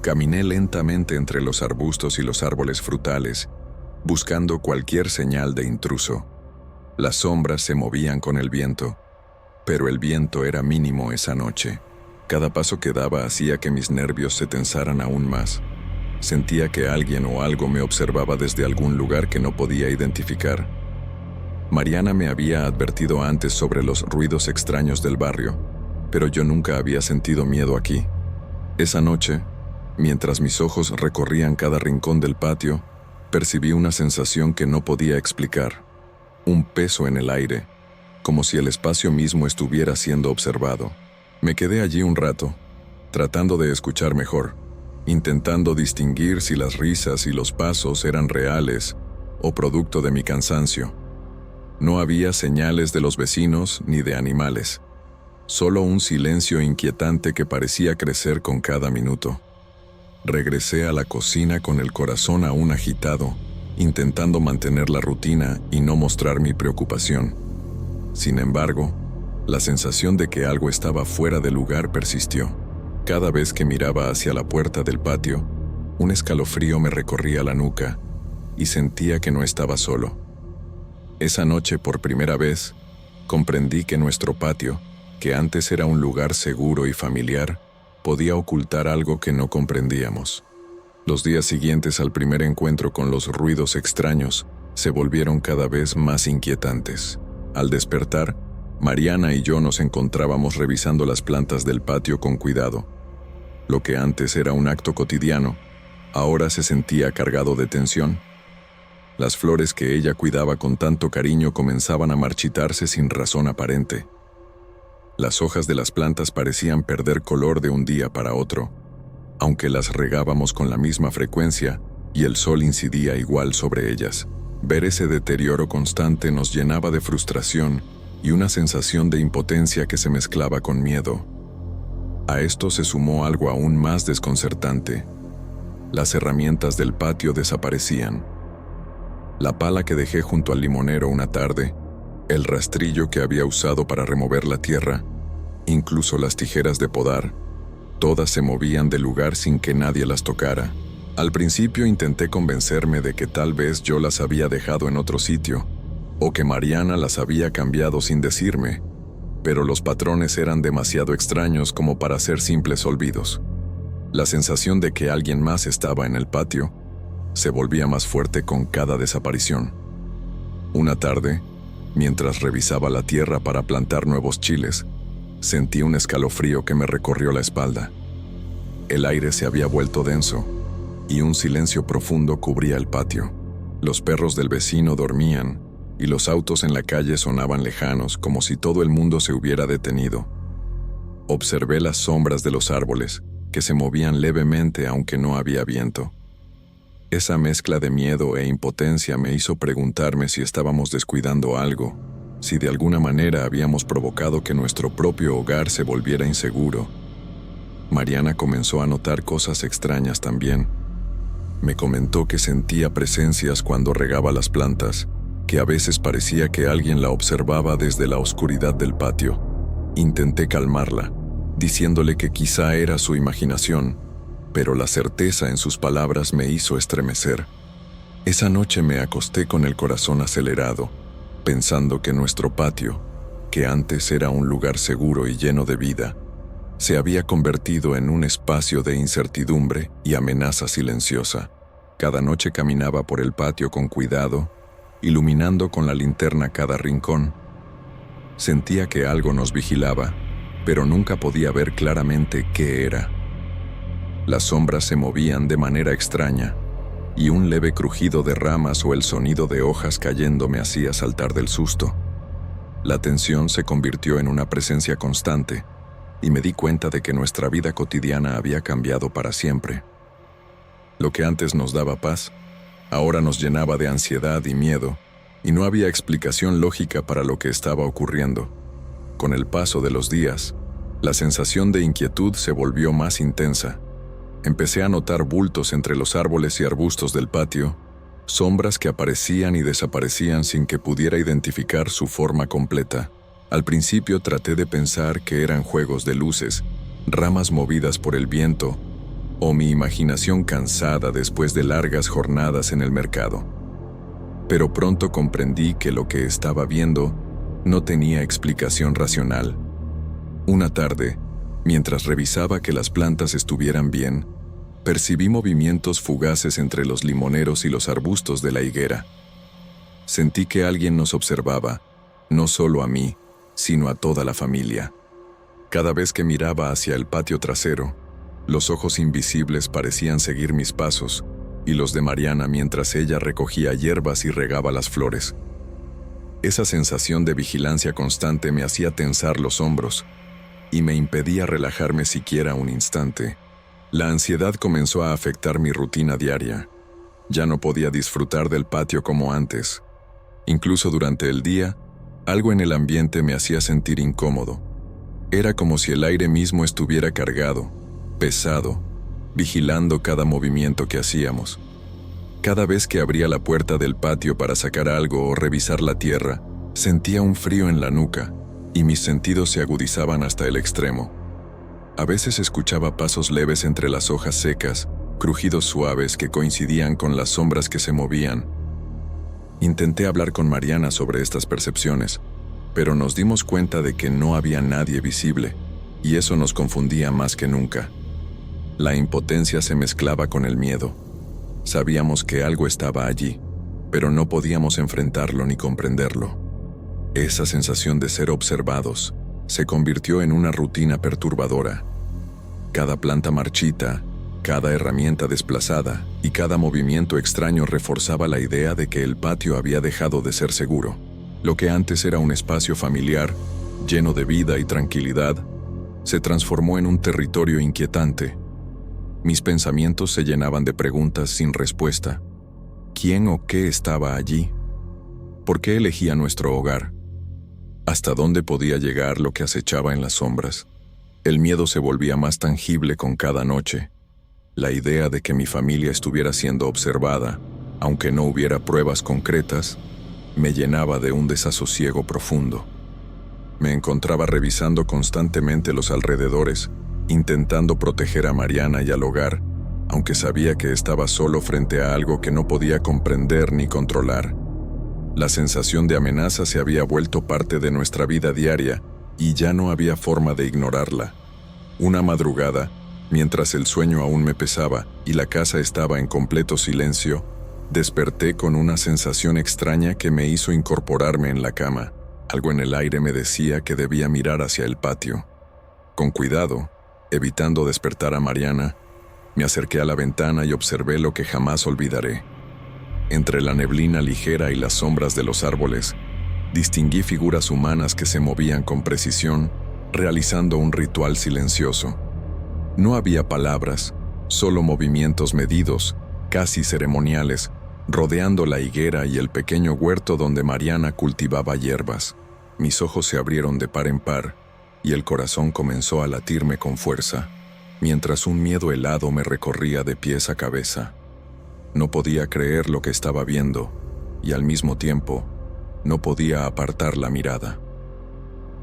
S1: Caminé lentamente entre los arbustos y los árboles frutales, buscando cualquier señal de intruso. Las sombras se movían con el viento, pero el viento era mínimo esa noche. Cada paso que daba hacía que mis nervios se tensaran aún más. Sentía que alguien o algo me observaba desde algún lugar que no podía identificar. Mariana me había advertido antes sobre los ruidos extraños del barrio, pero yo nunca había sentido miedo aquí. Esa noche, mientras mis ojos recorrían cada rincón del patio, percibí una sensación que no podía explicar. Un peso en el aire, como si el espacio mismo estuviera siendo observado. Me quedé allí un rato, tratando de escuchar mejor, intentando distinguir si las risas y los pasos eran reales o producto de mi cansancio. No había señales de los vecinos ni de animales, solo un silencio inquietante que parecía crecer con cada minuto. Regresé a la cocina con el corazón aún agitado, intentando mantener la rutina y no mostrar mi preocupación. Sin embargo, la sensación de que algo estaba fuera de lugar persistió. Cada vez que miraba hacia la puerta del patio, un escalofrío me recorría la nuca y sentía que no estaba solo. Esa noche, por primera vez, comprendí que nuestro patio, que antes era un lugar seguro y familiar, podía ocultar algo que no comprendíamos. Los días siguientes al primer encuentro con los ruidos extraños se volvieron cada vez más inquietantes. Al despertar, Mariana y yo nos encontrábamos revisando las plantas del patio con cuidado. Lo que antes era un acto cotidiano, ahora se sentía cargado de tensión. Las flores que ella cuidaba con tanto cariño comenzaban a marchitarse sin razón aparente. Las hojas de las plantas parecían perder color de un día para otro, aunque las regábamos con la misma frecuencia y el sol incidía igual sobre ellas. Ver ese deterioro constante nos llenaba de frustración y una sensación de impotencia que se mezclaba con miedo. A esto se sumó algo aún más desconcertante. Las herramientas del patio desaparecían. La pala que dejé junto al limonero una tarde, el rastrillo que había usado para remover la tierra, incluso las tijeras de podar, todas se movían del lugar sin que nadie las tocara. Al principio intenté convencerme de que tal vez yo las había dejado en otro sitio, o que Mariana las había cambiado sin decirme, pero los patrones eran demasiado extraños como para ser simples olvidos. La sensación de que alguien más estaba en el patio se volvía más fuerte con cada desaparición. Una tarde, mientras revisaba la tierra para plantar nuevos chiles, sentí un escalofrío que me recorrió la espalda. El aire se había vuelto denso y un silencio profundo cubría el patio. Los perros del vecino dormían y los autos en la calle sonaban lejanos, como si todo el mundo se hubiera detenido. Observé las sombras de los árboles, que se movían levemente aunque no había viento. Esa mezcla de miedo e impotencia me hizo preguntarme si estábamos descuidando algo, si de alguna manera habíamos provocado que nuestro propio hogar se volviera inseguro. Mariana comenzó a notar cosas extrañas también. Me comentó que sentía presencias cuando regaba las plantas, que a veces parecía que alguien la observaba desde la oscuridad del patio. Intenté calmarla, diciéndole que quizá era su imaginación, pero la certeza en sus palabras me hizo estremecer. Esa noche me acosté con el corazón acelerado, pensando que nuestro patio, que antes era un lugar seguro y lleno de vida, se había convertido en un espacio de incertidumbre y amenaza silenciosa. Cada noche caminaba por el patio con cuidado, iluminando con la linterna cada rincón. Sentía que algo nos vigilaba, pero nunca podía ver claramente qué era. Las sombras se movían de manera extraña, y un leve crujido de ramas o el sonido de hojas cayendo me hacía saltar del susto. La tensión se convirtió en una presencia constante, y me di cuenta de que nuestra vida cotidiana había cambiado para siempre. Lo que antes nos daba paz, ahora nos llenaba de ansiedad y miedo, y no había explicación lógica para lo que estaba ocurriendo. Con el paso de los días, la sensación de inquietud se volvió más intensa. Empecé a notar bultos entre los árboles y arbustos del patio, sombras que aparecían y desaparecían sin que pudiera identificar su forma completa. Al principio traté de pensar que eran juegos de luces, ramas movidas por el viento, o mi imaginación cansada después de largas jornadas en el mercado. Pero pronto comprendí que lo que estaba viendo no tenía explicación racional. Una tarde, mientras revisaba que las plantas estuvieran bien, percibí movimientos fugaces entre los limoneros y los arbustos de la higuera. Sentí que alguien nos observaba, no solo a mí, sino a toda la familia. Cada vez que miraba hacia el patio trasero, los ojos invisibles parecían seguir mis pasos y los de Mariana mientras ella recogía hierbas y regaba las flores. Esa sensación de vigilancia constante me hacía tensar los hombros y me impedía relajarme siquiera un instante. La ansiedad comenzó a afectar mi rutina diaria. Ya no podía disfrutar del patio como antes. Incluso durante el día, algo en el ambiente me hacía sentir incómodo. Era como si el aire mismo estuviera cargado, pesado, vigilando cada movimiento que hacíamos. Cada vez que abría la puerta del patio para sacar algo o revisar la tierra, sentía un frío en la nuca y mis sentidos se agudizaban hasta el extremo. A veces escuchaba pasos leves entre las hojas secas, crujidos suaves que coincidían con las sombras que se movían. Intenté hablar con Mariana sobre estas percepciones, pero nos dimos cuenta de que no había nadie visible, y eso nos confundía más que nunca. La impotencia se mezclaba con el miedo. Sabíamos que algo estaba allí, pero no podíamos enfrentarlo ni comprenderlo. Esa sensación de ser observados se convirtió en una rutina perturbadora. Cada planta marchita, cada herramienta desplazada y cada movimiento extraño reforzaba la idea de que el patio había dejado de ser seguro. Lo que antes era un espacio familiar, lleno de vida y tranquilidad, se transformó en un territorio inquietante. Mis pensamientos se llenaban de preguntas sin respuesta. ¿Quién o qué estaba allí? ¿Por qué elegía nuestro hogar? ¿Hasta dónde podía llegar lo que acechaba en las sombras? El miedo se volvía más tangible con cada noche. La idea de que mi familia estuviera siendo observada, aunque no hubiera pruebas concretas, me llenaba de un desasosiego profundo. Me encontraba revisando constantemente los alrededores, intentando proteger a Mariana y al hogar, aunque sabía que estaba solo frente a algo que no podía comprender ni controlar. La sensación de amenaza se había vuelto parte de nuestra vida diaria y ya no había forma de ignorarla. Una madrugada, mientras el sueño aún me pesaba y la casa estaba en completo silencio, desperté con una sensación extraña que me hizo incorporarme en la cama. Algo en el aire me decía que debía mirar hacia el patio. Con cuidado, evitando despertar a Mariana, me acerqué a la ventana y observé lo que jamás olvidaré. Entre la neblina ligera y las sombras de los árboles, distinguí figuras humanas que se movían con precisión, realizando un ritual silencioso. No había palabras, solo movimientos medidos, casi ceremoniales, rodeando la higuera y el pequeño huerto donde Mariana cultivaba hierbas. Mis ojos se abrieron de par en par y el corazón comenzó a latirme con fuerza, mientras un miedo helado me recorría de pies a cabeza. No podía creer lo que estaba viendo y al mismo tiempo no podía apartar la mirada.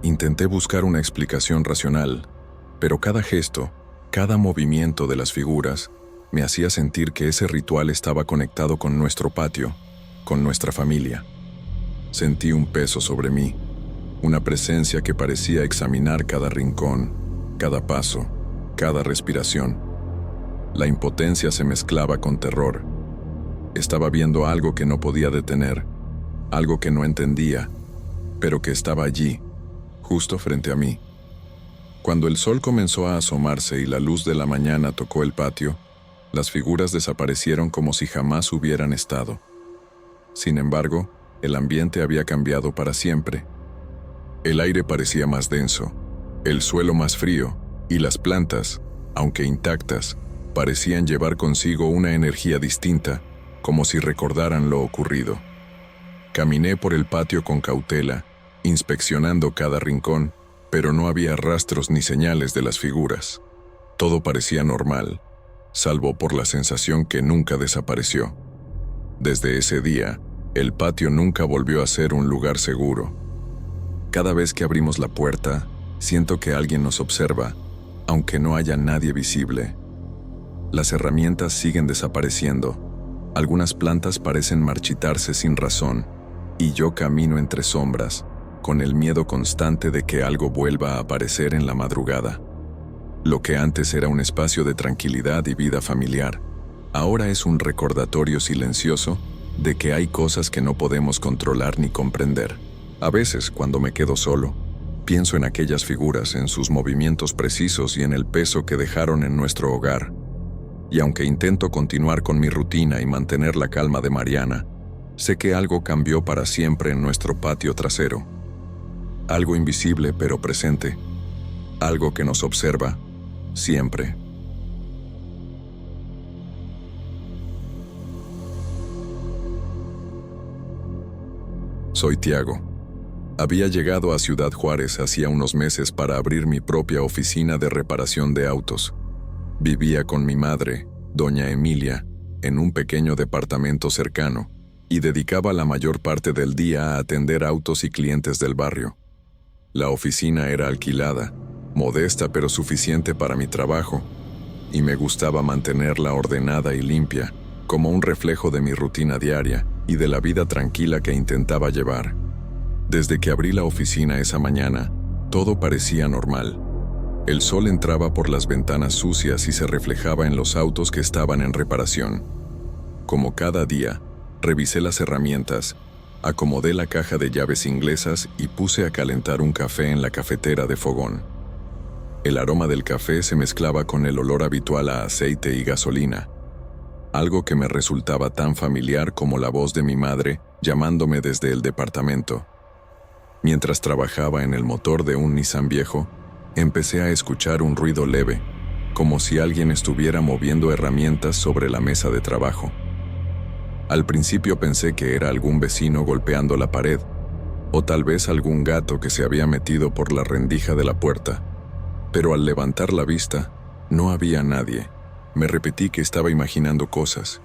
S1: Intenté buscar una explicación racional, pero cada gesto, cada movimiento de las figuras me hacía sentir que ese ritual estaba conectado con nuestro patio, con nuestra familia. Sentí un peso sobre mí, una presencia que parecía examinar cada rincón, cada paso, cada respiración. La impotencia se mezclaba con terror. Estaba viendo algo que no podía detener, algo que no entendía, pero que estaba allí, justo frente a mí. Cuando el sol comenzó a asomarse y la luz de la mañana tocó el patio, las figuras desaparecieron como si jamás hubieran estado. Sin embargo, el ambiente había cambiado para siempre. El aire parecía más denso, el suelo más frío, y las plantas, aunque intactas, parecían llevar consigo una energía distinta, como si recordaran lo ocurrido. Caminé por el patio con cautela, inspeccionando cada rincón, pero no había rastros ni señales de las figuras. Todo parecía normal, salvo por la sensación que nunca desapareció. Desde ese día, el patio nunca volvió a ser un lugar seguro. Cada vez que abrimos la puerta, siento que alguien nos observa, aunque no haya nadie visible. Las herramientas siguen desapareciendo, algunas plantas parecen marchitarse sin razón, y yo camino entre sombras, con el miedo constante de que algo vuelva a aparecer en la madrugada. Lo que antes era un espacio de tranquilidad y vida familiar, ahora es un recordatorio silencioso de que hay cosas que no podemos controlar ni comprender. A veces, cuando me quedo solo, Pienso en aquellas figuras, en sus movimientos precisos y en el peso que dejaron en nuestro hogar. Y aunque intento continuar con mi rutina y mantener la calma de Mariana, sé que algo cambió para siempre en nuestro patio trasero. Algo invisible pero presente. Algo que nos observa, siempre. Soy Tiago. Había llegado a Ciudad Juárez hacía unos meses para abrir mi propia oficina de reparación de autos. Vivía con mi madre, doña Emilia, en un pequeño departamento cercano y dedicaba la mayor parte del día a atender autos y clientes del barrio. La oficina era alquilada, modesta pero suficiente para mi trabajo, y me gustaba mantenerla ordenada y limpia, como un reflejo de mi rutina diaria y de la vida tranquila que intentaba llevar. Desde que abrí la oficina esa mañana, todo parecía normal. El sol entraba por las ventanas sucias y se reflejaba en los autos que estaban en reparación. Como cada día, revisé las herramientas, acomodé la caja de llaves inglesas y puse a calentar un café en la cafetera de fogón. El aroma del café se mezclaba con el olor habitual a aceite y gasolina, algo que me resultaba tan familiar como la voz de mi madre llamándome desde el departamento. Mientras trabajaba en el motor de un Nissan viejo, empecé a escuchar un ruido leve, como si alguien estuviera moviendo herramientas sobre la mesa de trabajo. Al principio pensé que era algún vecino golpeando la pared, o tal vez algún gato que se había metido por la rendija de la puerta. Pero al levantar la vista, no había nadie. Me repetí que estaba imaginando cosas,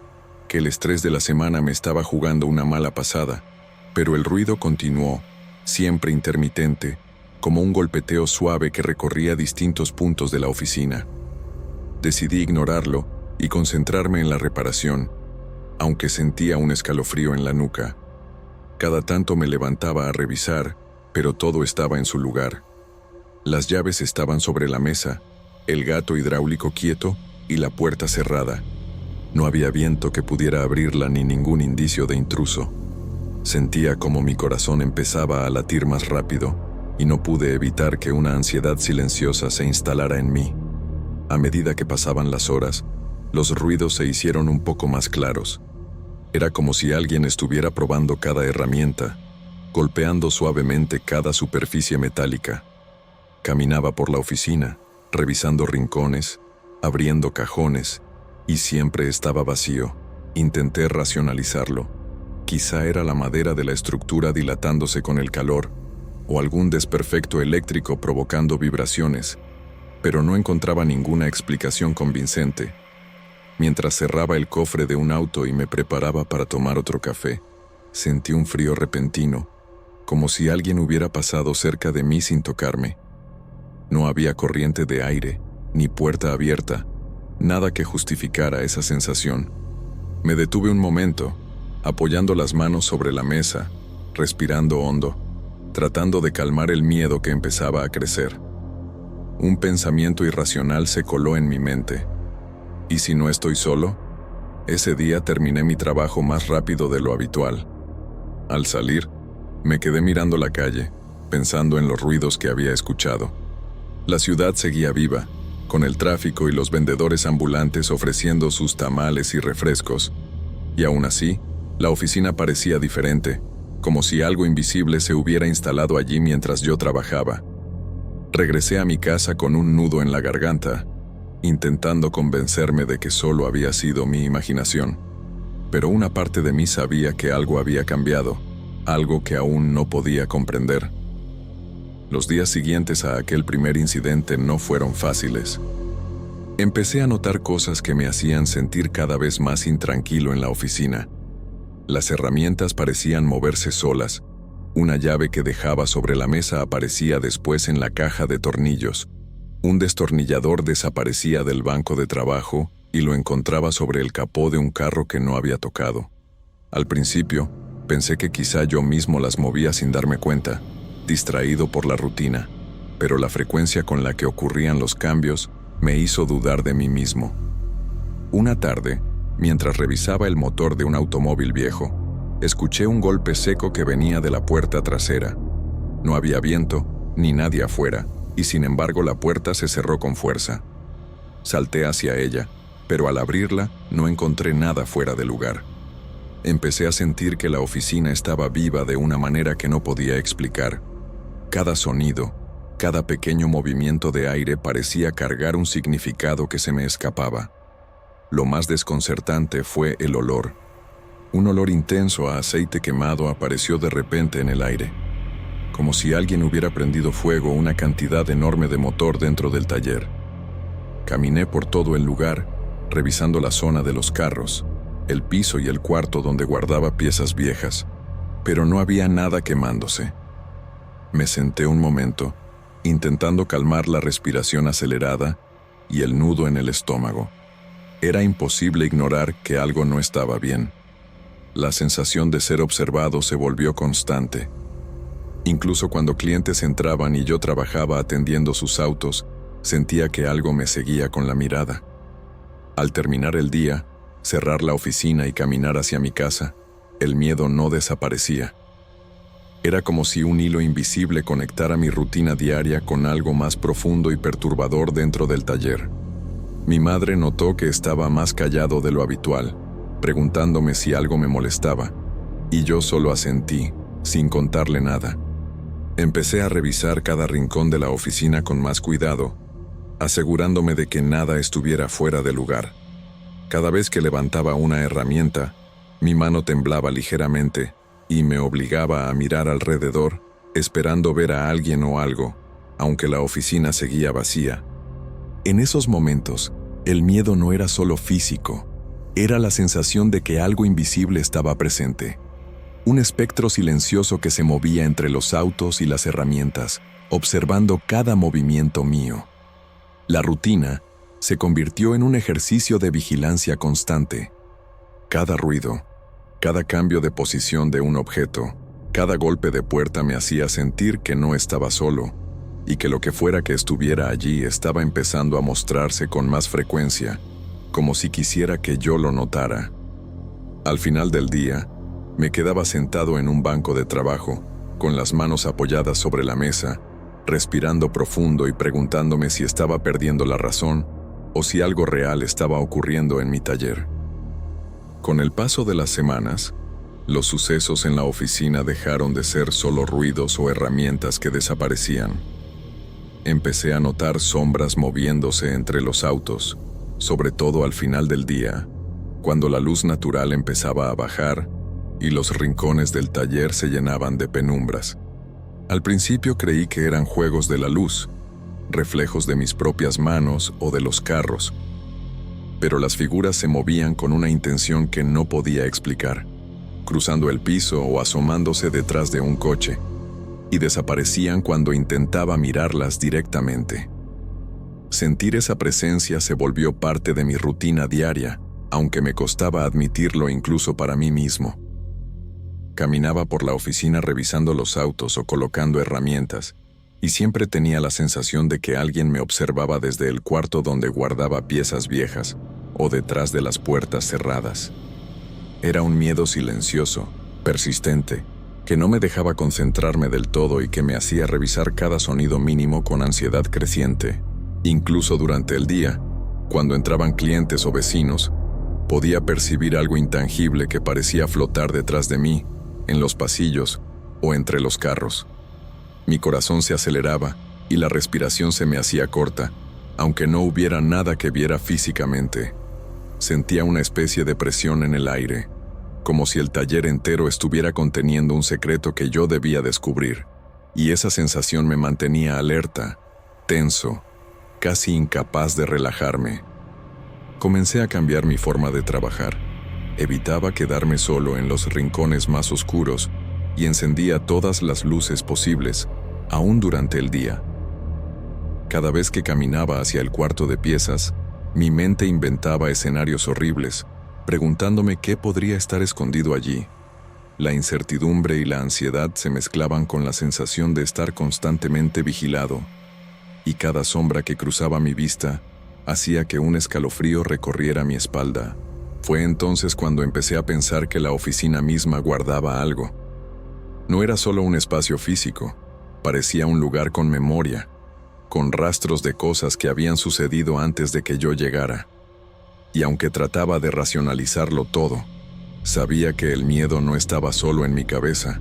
S1: que el estrés de la semana me estaba jugando una mala pasada, pero el ruido continuó, siempre intermitente, como un golpeteo suave que recorría distintos puntos de la oficina. Decidí ignorarlo y concentrarme en la reparación, aunque sentía un escalofrío en la nuca. Cada tanto me levantaba a revisar, pero todo estaba en su lugar. Las llaves estaban sobre la mesa, el gato hidráulico quieto y la puerta cerrada. No había viento que pudiera abrirla ni ningún indicio de intruso. Sentía como mi corazón empezaba a latir más rápido y no pude evitar que una ansiedad silenciosa se instalara en mí. A medida que pasaban las horas, los ruidos se hicieron un poco más claros. Era como si alguien estuviera probando cada herramienta, golpeando suavemente cada superficie metálica. Caminaba por la oficina, revisando rincones, abriendo cajones, y siempre estaba vacío. Intenté racionalizarlo. Quizá era la madera de la estructura dilatándose con el calor, o algún desperfecto eléctrico provocando vibraciones, pero no encontraba ninguna explicación convincente. Mientras cerraba el cofre de un auto y me preparaba para tomar otro café, sentí un frío repentino, como si alguien hubiera pasado cerca de mí sin tocarme. No había corriente de aire, ni puerta abierta, nada que justificara esa sensación. Me detuve un momento, apoyando las manos sobre la mesa, respirando hondo, tratando de calmar el miedo que empezaba a crecer. Un pensamiento irracional se coló en mi mente. ¿Y si no estoy solo? Ese día terminé mi trabajo más rápido de lo habitual. Al salir, me quedé mirando la calle, pensando en los ruidos que había escuchado. La ciudad seguía viva, con el tráfico y los vendedores ambulantes ofreciendo sus tamales y refrescos. Y aún así, la oficina parecía diferente, como si algo invisible se hubiera instalado allí mientras yo trabajaba. Regresé a mi casa con un nudo en la garganta, intentando convencerme de que solo había sido mi imaginación. Pero una parte de mí sabía que algo había cambiado, algo que aún no podía comprender. Los días siguientes a aquel primer incidente no fueron fáciles. Empecé a notar cosas que me hacían sentir cada vez más intranquilo en la oficina. Las herramientas parecían moverse solas. Una llave que dejaba sobre la mesa aparecía después en la caja de tornillos. Un destornillador desaparecía del banco de trabajo y lo encontraba sobre el capó de un carro que no había tocado. Al principio, pensé que quizá yo mismo las movía sin darme cuenta, distraído por la rutina, pero la frecuencia con la que ocurrían los cambios me hizo dudar de mí mismo. Una tarde, mientras revisaba el motor de un automóvil viejo, escuché un golpe seco que venía de la puerta trasera. No había viento, ni nadie afuera, y sin embargo la puerta se cerró con fuerza. Salté hacia ella, pero al abrirla no encontré nada fuera de lugar. Empecé a sentir que la oficina estaba viva de una manera que no podía explicar. Cada sonido, cada pequeño movimiento de aire parecía cargar un significado que se me escapaba. Lo más desconcertante fue el olor. Un olor intenso a aceite quemado apareció de repente en el aire, como si alguien hubiera prendido fuego una cantidad enorme de motor dentro del taller. Caminé por todo el lugar, revisando la zona de los carros, el piso y el cuarto donde guardaba piezas viejas, pero no había nada quemándose. Me senté un momento, intentando calmar la respiración acelerada y el nudo en el estómago. Era imposible ignorar que algo no estaba bien. La sensación de ser observado se volvió constante. Incluso cuando clientes entraban y yo trabajaba atendiendo sus autos, sentía que algo me seguía con la mirada. Al terminar el día, cerrar la oficina y caminar hacia mi casa, el miedo no desaparecía. Era como si un hilo invisible conectara mi rutina diaria con algo más profundo y perturbador dentro del taller. Mi madre notó que estaba más callado de lo habitual, preguntándome si algo me molestaba, y yo solo asentí, sin contarle nada. Empecé a revisar cada rincón de la oficina con más cuidado, asegurándome de que nada estuviera fuera de lugar. Cada vez que levantaba una herramienta, mi mano temblaba ligeramente y me obligaba a mirar alrededor, esperando ver a alguien o algo, aunque la oficina seguía vacía. En esos momentos, el miedo no era solo físico, era la sensación de que algo invisible estaba presente. Un espectro silencioso que se movía entre los autos y las herramientas, observando cada movimiento mío. La rutina se convirtió en un ejercicio de vigilancia constante. Cada ruido, cada cambio de posición de un objeto, cada golpe de puerta me hacía sentir que no estaba solo, y que lo que fuera que estuviera allí estaba empezando a mostrarse con más frecuencia, como si quisiera que yo lo notara. Al final del día, me quedaba sentado en un banco de trabajo, con las manos apoyadas sobre la mesa, respirando profundo y preguntándome si estaba perdiendo la razón o si algo real estaba ocurriendo en mi taller. Con el paso de las semanas, los sucesos en la oficina dejaron de ser solo ruidos o herramientas que desaparecían. Empecé a notar sombras moviéndose entre los autos, sobre todo al final del día, cuando la luz natural empezaba a bajar y los rincones del taller se llenaban de penumbras. Al principio creí que eran juegos de la luz, reflejos de mis propias manos o de los carros, pero las figuras se movían con una intención que no podía explicar, cruzando el piso o asomándose detrás de un coche, y desaparecían cuando intentaba mirarlas directamente. Sentir esa presencia se volvió parte de mi rutina diaria, aunque me costaba admitirlo incluso para mí mismo. Caminaba por la oficina revisando los autos o colocando herramientas, y siempre tenía la sensación de que alguien me observaba desde el cuarto donde guardaba piezas viejas o detrás de las puertas cerradas. Era un miedo silencioso, persistente, que no me dejaba concentrarme del todo y que me hacía revisar cada sonido mínimo con ansiedad creciente. Incluso durante el día, cuando entraban clientes o vecinos, podía percibir algo intangible que parecía flotar detrás de mí, en los pasillos o entre los carros. Mi corazón se aceleraba y la respiración se me hacía corta, aunque no hubiera nada que viera físicamente. Sentía una especie de presión en el aire, como si el taller entero estuviera conteniendo un secreto que yo debía descubrir, y esa sensación me mantenía alerta, tenso, casi incapaz de relajarme. Comencé a cambiar mi forma de trabajar. Evitaba quedarme solo en los rincones más oscuros y encendía todas las luces posibles, aún durante el día. Cada vez que caminaba hacia el cuarto de piezas, mi mente inventaba escenarios horribles, preguntándome qué podría estar escondido allí. La incertidumbre y la ansiedad se mezclaban con la sensación de estar constantemente vigilado, y cada sombra que cruzaba mi vista hacía que un escalofrío recorriera mi espalda. Fue entonces cuando empecé a pensar que la oficina misma guardaba algo. No era solo un espacio físico, Parecía un lugar con memoria, con rastros de cosas que habían sucedido antes de que yo llegara. Y aunque trataba de racionalizarlo todo, sabía que el miedo no estaba solo en mi cabeza.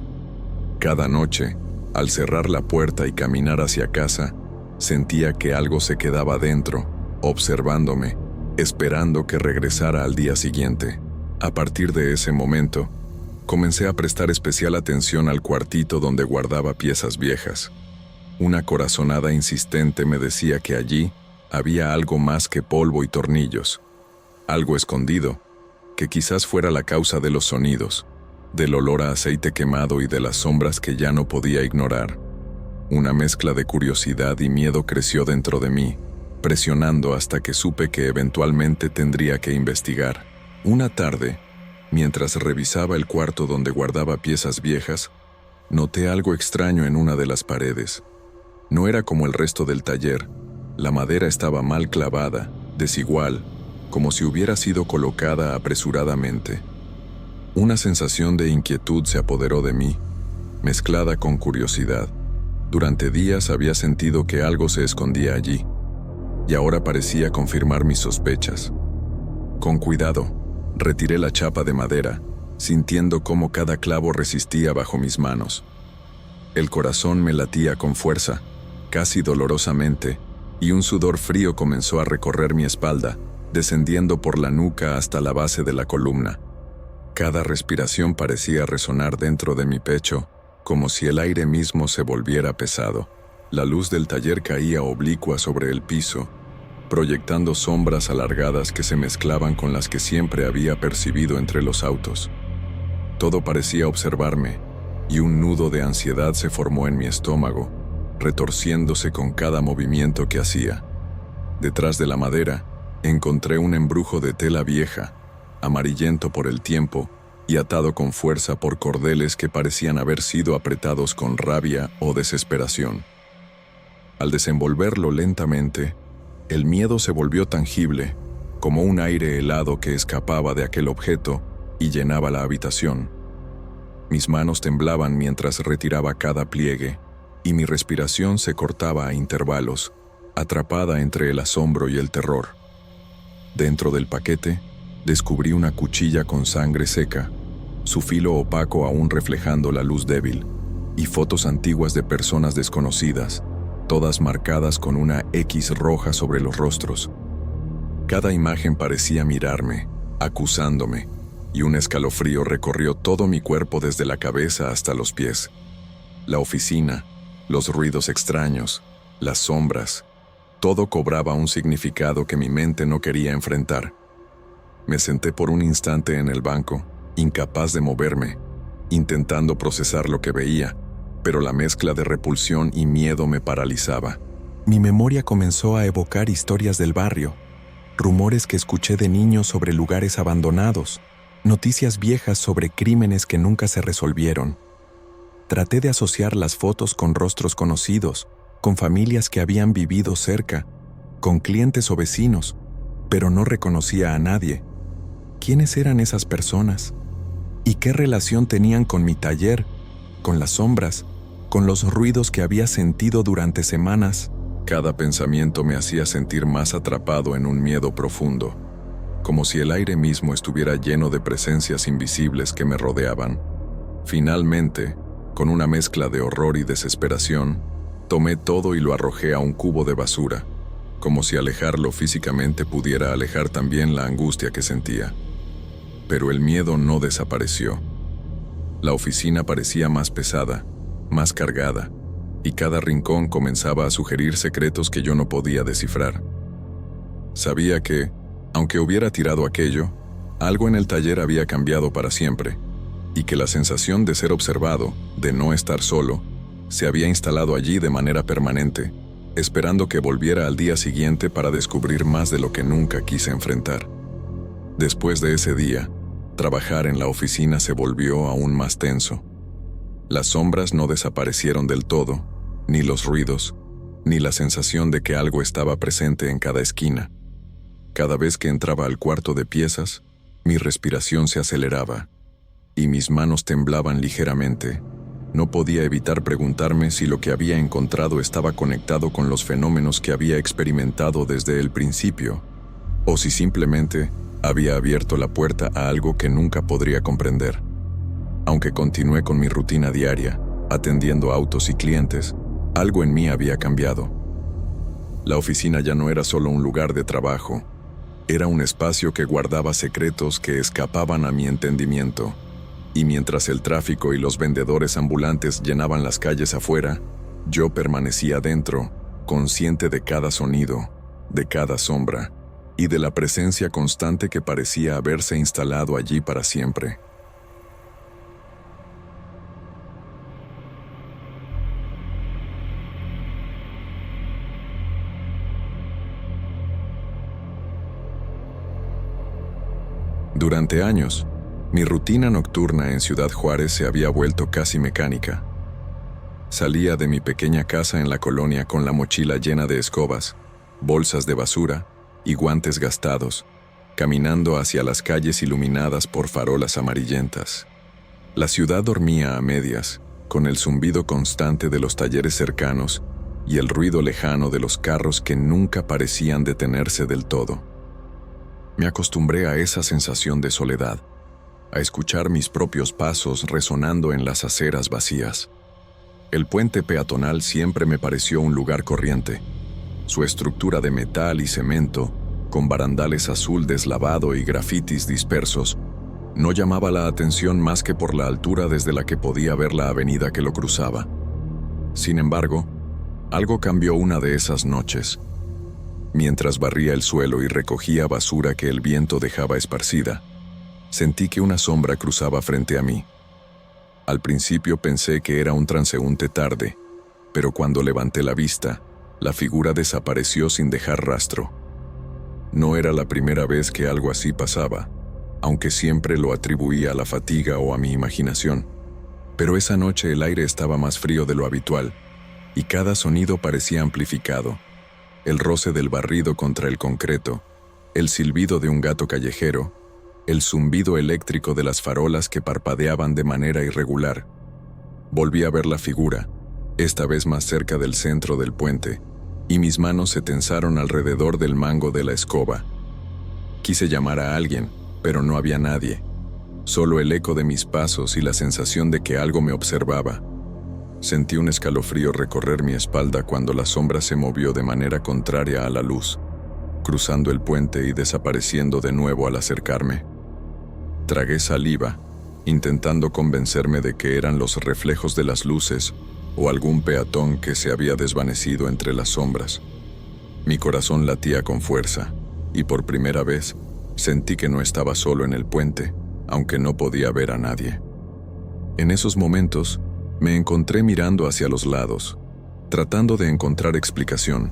S1: Cada noche, al cerrar la puerta y caminar hacia casa, sentía que algo se quedaba dentro, observándome, esperando que regresara al día siguiente. A partir de ese momento, comencé a prestar especial atención al cuartito donde guardaba piezas viejas. Una corazonada insistente me decía que allí había algo más que polvo y tornillos, algo escondido, que quizás fuera la causa de los sonidos, del olor a aceite quemado y de las sombras que ya no podía ignorar. Una mezcla de curiosidad y miedo creció dentro de mí, presionando hasta que supe que eventualmente tendría que investigar. Una tarde, mientras revisaba el cuarto donde guardaba piezas viejas, noté algo extraño en una de las paredes. No era como el resto del taller. La madera estaba mal clavada, desigual, como si hubiera sido colocada apresuradamente. Una sensación de inquietud se apoderó de mí, mezclada con curiosidad. Durante días había sentido que algo se escondía allí, y ahora parecía confirmar mis sospechas. Con cuidado, retiré la chapa de madera, sintiendo cómo cada clavo resistía bajo mis manos. El corazón me latía con fuerza, casi dolorosamente, y un sudor frío comenzó a recorrer mi espalda, descendiendo por la nuca hasta la base de la columna. Cada respiración parecía resonar dentro de mi pecho, como si el aire mismo se volviera pesado. La luz del taller caía oblicua sobre el piso, proyectando sombras alargadas que se mezclaban con las que siempre había percibido entre los autos. Todo parecía observarme, y un nudo de ansiedad se formó en mi estómago, retorciéndose con cada movimiento que hacía. Detrás de la madera, encontré un embrujo de tela vieja, amarillento por el tiempo y atado con fuerza por cordeles que parecían haber sido apretados con rabia o desesperación. Al desenvolverlo lentamente, el miedo se volvió tangible, como un aire helado que escapaba de aquel objeto y llenaba la habitación. Mis manos temblaban mientras retiraba cada pliegue, y mi respiración se cortaba a intervalos, atrapada entre el asombro y el terror. Dentro del paquete, descubrí una cuchilla con sangre seca, su filo opaco aún reflejando la luz débil, y fotos antiguas de personas desconocidas, todas marcadas con una X roja sobre los rostros. Cada imagen parecía mirarme, acusándome, y un escalofrío recorrió todo mi cuerpo desde la cabeza hasta los pies. La oficina, los ruidos extraños, las sombras, todo cobraba un significado que mi mente no quería enfrentar. Me senté por un instante en el banco, incapaz de moverme, intentando procesar lo que veía, pero la mezcla de repulsión y miedo me paralizaba. Mi memoria comenzó a evocar historias del barrio, rumores que escuché de niño sobre lugares abandonados, noticias viejas sobre crímenes que nunca se resolvieron. Traté de asociar las fotos con rostros conocidos, con familias que habían vivido cerca, con clientes o vecinos, pero no reconocía a nadie. ¿Quiénes eran esas personas? ¿Y qué relación tenían con mi taller, con las sombras, con los ruidos que había sentido durante semanas? Cada pensamiento me hacía sentir más atrapado en un miedo profundo, como si el aire mismo estuviera lleno de presencias invisibles que me rodeaban. Finalmente, con una mezcla de horror y desesperación, tomé todo y lo arrojé a un cubo de basura, como si alejarlo físicamente pudiera alejar también la angustia que sentía. Pero el miedo no desapareció. La oficina parecía más pesada, más cargada, y cada rincón comenzaba a sugerir secretos que yo no podía descifrar. Sabía que, aunque hubiera tirado aquello, algo en el taller había cambiado para siempre, y que la sensación de ser observado, de no estar solo, se había instalado allí de manera permanente, esperando que volviera al día siguiente para descubrir más de lo que nunca quise enfrentar. Después de ese día, trabajar en la oficina se volvió aún más tenso. Las sombras no desaparecieron del todo, ni los ruidos, ni la sensación de que algo estaba presente en cada esquina. Cada vez que entraba al cuarto de piezas, mi respiración se aceleraba, y mis manos temblaban ligeramente, No podía evitar preguntarme si lo que había encontrado estaba conectado con los fenómenos que había experimentado desde el principio, o si simplemente había abierto la puerta a algo que nunca podría comprender. Aunque continué con mi rutina diaria, atendiendo autos y clientes, algo en mí había cambiado. La oficina ya no era solo un lugar de trabajo, era un espacio que guardaba secretos que escapaban a mi entendimiento. Y mientras el tráfico y los vendedores ambulantes llenaban las calles afuera, yo permanecía dentro, consciente de cada sonido, de cada sombra, y de la presencia constante que parecía haberse instalado allí para siempre. Durante años, mi rutina nocturna en Ciudad Juárez se había vuelto casi mecánica. Salía de mi pequeña casa en la colonia con la mochila llena de escobas, bolsas de basura y guantes gastados, caminando hacia las calles iluminadas por farolas amarillentas. La ciudad dormía a medias, con el zumbido constante de los talleres cercanos y el ruido lejano de los carros que nunca parecían detenerse del todo. Me acostumbré a esa sensación de soledad, a escuchar mis propios pasos resonando en las aceras vacías. El puente peatonal siempre me pareció un lugar corriente. Su estructura de metal y cemento, con barandales azul deslavado y grafitis dispersos, no llamaba la atención más que por la altura desde la que podía ver la avenida que lo cruzaba. Sin embargo, algo cambió una de esas noches. Mientras barría el suelo y recogía basura que el viento dejaba esparcida, sentí que una sombra cruzaba frente a mí. Al principio pensé que era un transeúnte tarde, pero cuando levanté la vista, la figura desapareció sin dejar rastro. No era la primera vez que algo así pasaba, aunque siempre lo atribuía a la fatiga o a mi imaginación. Pero esa noche el aire estaba más frío de lo habitual, y cada sonido parecía amplificado. El roce del barrido contra el concreto, el silbido de un gato callejero, el zumbido eléctrico de las farolas que parpadeaban de manera irregular. Volví a ver la figura, esta vez más cerca del centro del puente, y mis manos se tensaron alrededor del mango de la escoba. Quise llamar a alguien, pero no había nadie. Solo el eco de mis pasos y la sensación de que algo me observaba. Sentí un escalofrío recorrer mi espalda cuando la sombra se movió de manera contraria a la luz, cruzando el puente y desapareciendo de nuevo al acercarme. Tragué saliva, intentando convencerme de que eran los reflejos de las luces o algún peatón que se había desvanecido entre las sombras. Mi corazón latía con fuerza, y por primera vez sentí que no estaba solo en el puente, aunque no podía ver a nadie. En esos momentos, me encontré mirando hacia los lados, tratando de encontrar explicación.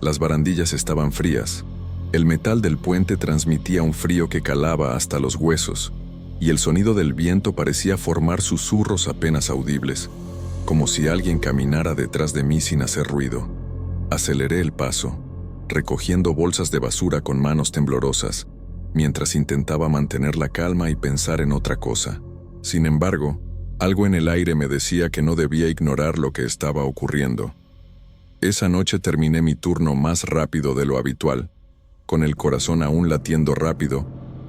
S1: Las barandillas estaban frías, el metal del puente transmitía un frío que calaba hasta los huesos, y el sonido del viento parecía formar susurros apenas audibles, como si alguien caminara detrás de mí sin hacer ruido. Aceleré el paso, recogiendo bolsas de basura con manos temblorosas, mientras intentaba mantener la calma y pensar en otra cosa. Sin embargo, algo en el aire me decía que no debía ignorar lo que estaba ocurriendo. Esa noche terminé mi turno más rápido de lo habitual, con el corazón aún latiendo rápido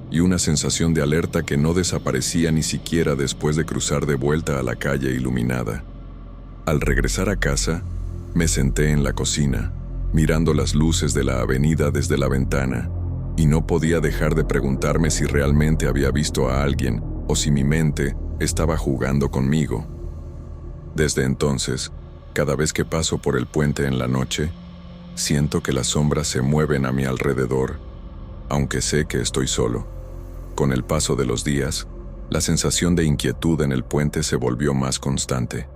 S1: y una sensación de alerta que no desaparecía ni siquiera después de cruzar de vuelta a la calle iluminada. Al regresar a casa, me senté en la cocina, mirando las luces de la avenida desde la ventana, y no podía dejar de preguntarme si realmente había visto a alguien o si mi mente estaba jugando conmigo. Desde entonces, cada vez que paso por el puente en la noche, siento que las sombras se mueven a mi alrededor, aunque sé que estoy solo. Con el paso de los días, la sensación de inquietud en el puente se volvió más constante.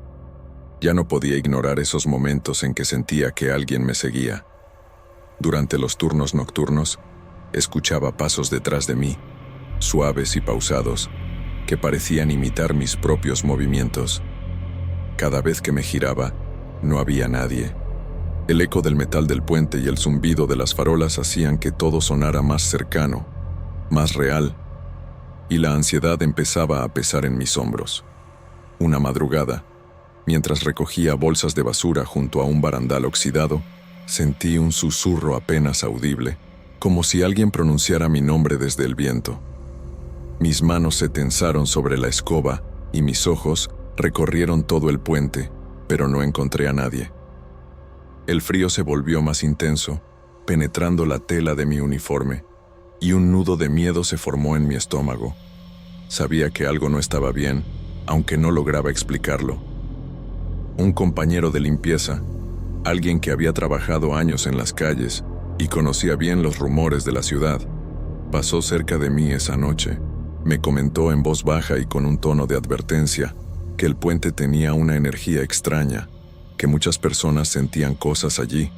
S1: Ya no podía ignorar esos momentos en que sentía que alguien me seguía. Durante los turnos nocturnos, escuchaba pasos detrás de mí, suaves y pausados, que parecían imitar mis propios movimientos. Cada vez que me giraba, no había nadie. El eco del metal del puente y el zumbido de las farolas hacían que todo sonara más cercano, más real, y la ansiedad empezaba a pesar en mis hombros. Una madrugada, mientras recogía bolsas de basura junto a un barandal oxidado, sentí un susurro apenas audible, como si alguien pronunciara mi nombre desde el viento. Mis manos se tensaron sobre la escoba y mis ojos recorrieron todo el puente, pero no encontré a nadie. El frío se volvió más intenso, penetrando la tela de mi uniforme, y un nudo de miedo se formó en mi estómago. Sabía que algo no estaba bien, aunque no lograba explicarlo. Un compañero de limpieza, alguien que había trabajado años en las calles y conocía bien los rumores de la ciudad, pasó cerca de mí esa noche. Me comentó en voz baja y con un tono de advertencia que el puente tenía una energía extraña, que muchas personas sentían cosas allí,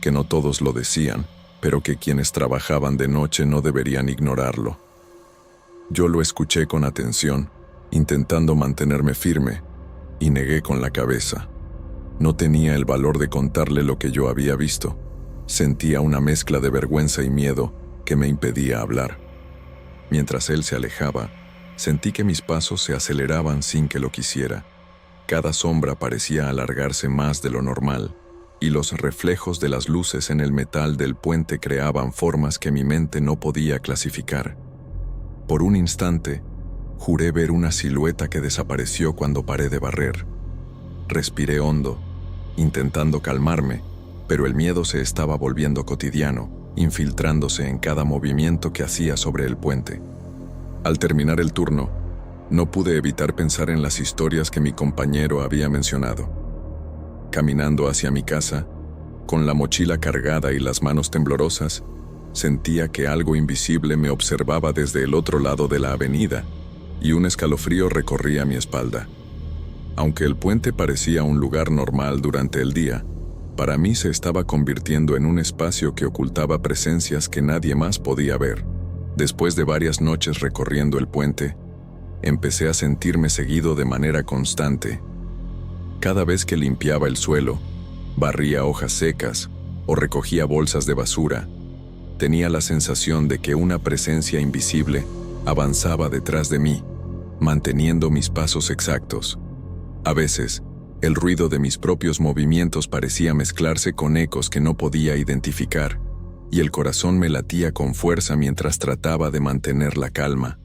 S1: que no todos lo decían, pero que quienes trabajaban de noche no deberían ignorarlo. Yo lo escuché con atención, intentando mantenerme firme, y negué con la cabeza. No tenía el valor de contarle lo que yo había visto. Sentía una mezcla de vergüenza y miedo que me impedía hablar. Mientras él se alejaba, sentí que mis pasos se aceleraban sin que lo quisiera. Cada sombra parecía alargarse más de lo normal, y los reflejos de las luces en el metal del puente creaban formas que mi mente no podía clasificar. Por un instante, juré ver una silueta que desapareció cuando paré de barrer. Respiré hondo, intentando calmarme, pero el miedo se estaba volviendo cotidiano, infiltrándose en cada movimiento que hacía sobre el puente. Al terminar el turno, no pude evitar pensar en las historias que mi compañero había mencionado. Caminando hacia mi casa, con la mochila cargada y las manos temblorosas, sentía que algo invisible me observaba desde el otro lado de la avenida, y un escalofrío recorría mi espalda. Aunque el puente parecía un lugar normal durante el día, para mí se estaba convirtiendo en un espacio que ocultaba presencias que nadie más podía ver. Después de varias noches recorriendo el puente, empecé a sentirme seguido de manera constante. Cada vez que limpiaba el suelo, barría hojas secas o recogía bolsas de basura, tenía la sensación de que una presencia invisible avanzaba detrás de mí, manteniendo mis pasos exactos. A veces, el ruido de mis propios movimientos parecía mezclarse con ecos que no podía identificar, y el corazón me latía con fuerza mientras trataba de mantener la calma.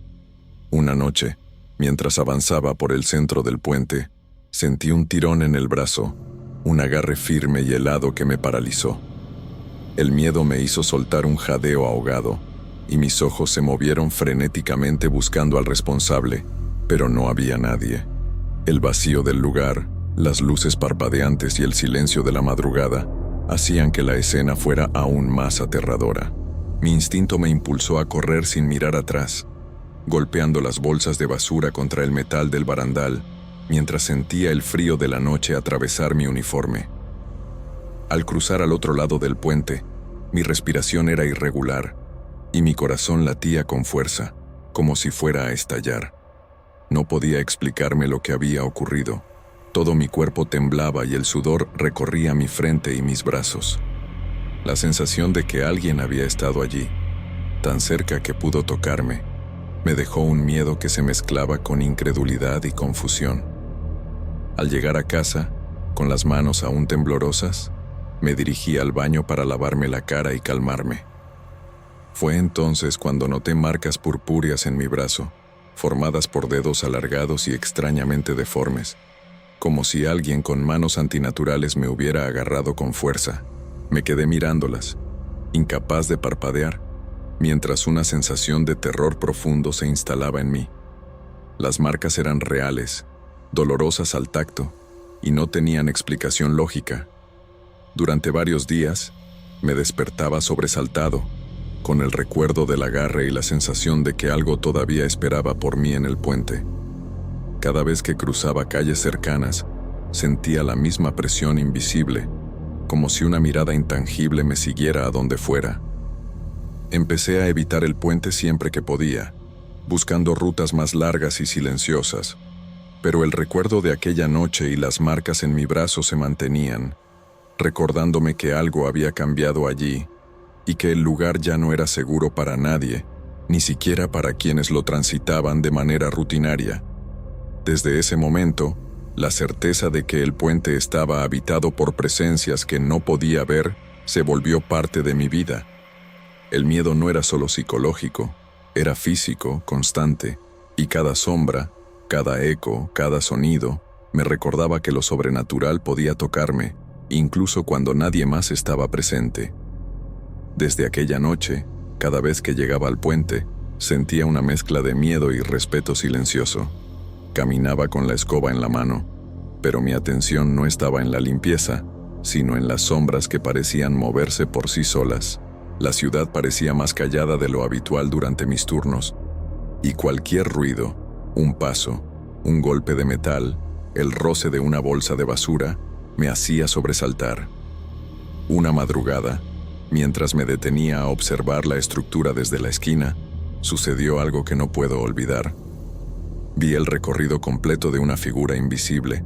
S1: Una noche, mientras avanzaba por el centro del puente, sentí un tirón en el brazo, un agarre firme y helado que me paralizó. El miedo me hizo soltar un jadeo ahogado, y mis ojos se movieron frenéticamente buscando al responsable, pero no había nadie. El vacío del lugar, las luces parpadeantes y el silencio de la madrugada hacían que la escena fuera aún más aterradora. Mi instinto me impulsó a correr sin mirar atrás, golpeando las bolsas de basura contra el metal del barandal, mientras sentía el frío de la noche atravesar mi uniforme. Al cruzar al otro lado del puente, mi respiración era irregular, y mi corazón latía con fuerza, como si fuera a estallar. No podía explicarme lo que había ocurrido. Todo mi cuerpo temblaba y el sudor recorría mi frente y mis brazos. La sensación de que alguien había estado allí, tan cerca que pudo tocarme, me dejó un miedo que se mezclaba con incredulidad y confusión. Al llegar a casa, con las manos aún temblorosas, me dirigí al baño para lavarme la cara y calmarme. Fue entonces cuando noté marcas purpúreas en mi brazo, formadas por dedos alargados y extrañamente deformes, como si alguien con manos antinaturales me hubiera agarrado con fuerza. Me quedé mirándolas, incapaz de parpadear, mientras una sensación de terror profundo se instalaba en mí. Las marcas eran reales, dolorosas al tacto, y no tenían explicación lógica. Durante varios días, me despertaba sobresaltado, con el recuerdo del agarre y la sensación de que algo todavía esperaba por mí en el puente. Cada vez que cruzaba calles cercanas, sentía la misma presión invisible, como si una mirada intangible me siguiera a donde fuera. Empecé a evitar el puente siempre que podía, buscando rutas más largas y silenciosas, pero el recuerdo de aquella noche y las marcas en mi brazo se mantenían, recordándome que algo había cambiado allí y que el lugar ya no era seguro para nadie, ni siquiera para quienes lo transitaban de manera rutinaria. Desde ese momento, la certeza de que el puente estaba habitado por presencias que no podía ver se volvió parte de mi vida. El miedo no era solo psicológico, era físico, constante, y cada sombra, cada eco, cada sonido, me recordaba que lo sobrenatural podía tocarme, incluso cuando nadie más estaba presente. Desde aquella noche, cada vez que llegaba al puente, sentía una mezcla de miedo y respeto silencioso. Caminaba con la escoba en la mano, pero mi atención no estaba en la limpieza, sino en las sombras que parecían moverse por sí solas. La ciudad parecía más callada de lo habitual durante mis turnos, y cualquier ruido, un paso, un golpe de metal, el roce de una bolsa de basura, me hacía sobresaltar. Una madrugada, mientras me detenía a observar la estructura desde la esquina, sucedió algo que no puedo olvidar. Vi el recorrido completo de una figura invisible.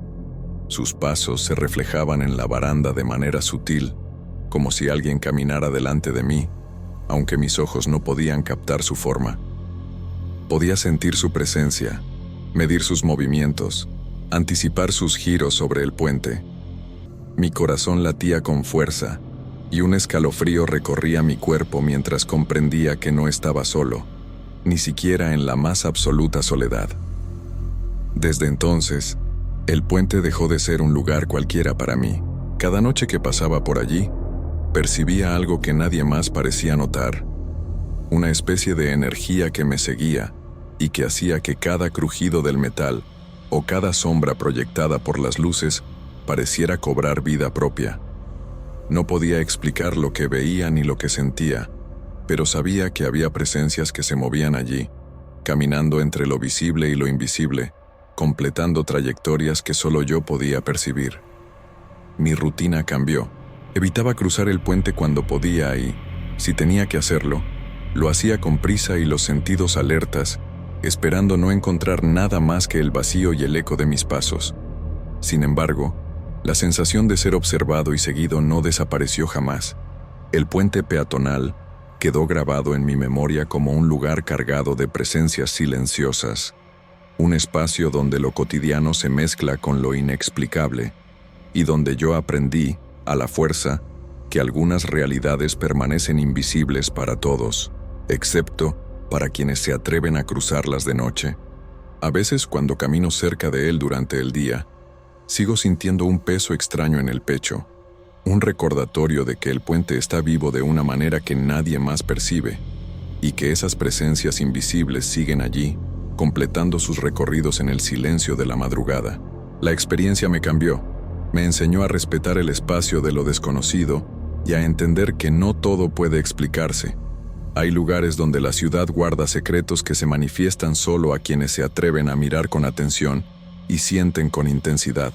S1: Sus pasos se reflejaban en la baranda de manera sutil, como si alguien caminara delante de mí, aunque mis ojos no podían captar su forma. Podía sentir su presencia, medir sus movimientos, anticipar sus giros sobre el puente. Mi corazón latía con fuerza, y un escalofrío recorría mi cuerpo mientras comprendía que no estaba solo, ni siquiera en la más absoluta soledad. Desde entonces, el puente dejó de ser un lugar cualquiera para mí. Cada noche que pasaba por allí, percibía algo que nadie más parecía notar, una especie de energía que me seguía y que hacía que cada crujido del metal o cada sombra proyectada por las luces pareciera cobrar vida propia. No podía explicar lo que veía ni lo que sentía, pero sabía que había presencias que se movían allí, caminando entre lo visible y lo invisible, completando trayectorias que solo yo podía percibir. Mi rutina cambió. Evitaba cruzar el puente cuando podía y, si tenía que hacerlo, lo hacía con prisa y los sentidos alertas, esperando no encontrar nada más que el vacío y el eco de mis pasos. Sin embargo, la sensación de ser observado y seguido no desapareció jamás. El puente peatonal quedó grabado en mi memoria como un lugar cargado de presencias silenciosas, un espacio donde lo cotidiano se mezcla con lo inexplicable y donde yo aprendí, a la fuerza, que algunas realidades permanecen invisibles para todos, excepto para quienes se atreven a cruzarlas de noche. A veces, cuando camino cerca de él durante el día, sigo sintiendo un peso extraño en el pecho, un recordatorio de que el puente está vivo de una manera que nadie más percibe, y que esas presencias invisibles siguen allí, completando sus recorridos en el silencio de la madrugada. La experiencia me cambió, me enseñó a respetar el espacio de lo desconocido y a entender que no todo puede explicarse. Hay lugares donde la ciudad guarda secretos que se manifiestan solo a quienes se atreven a mirar con atención y sienten con intensidad.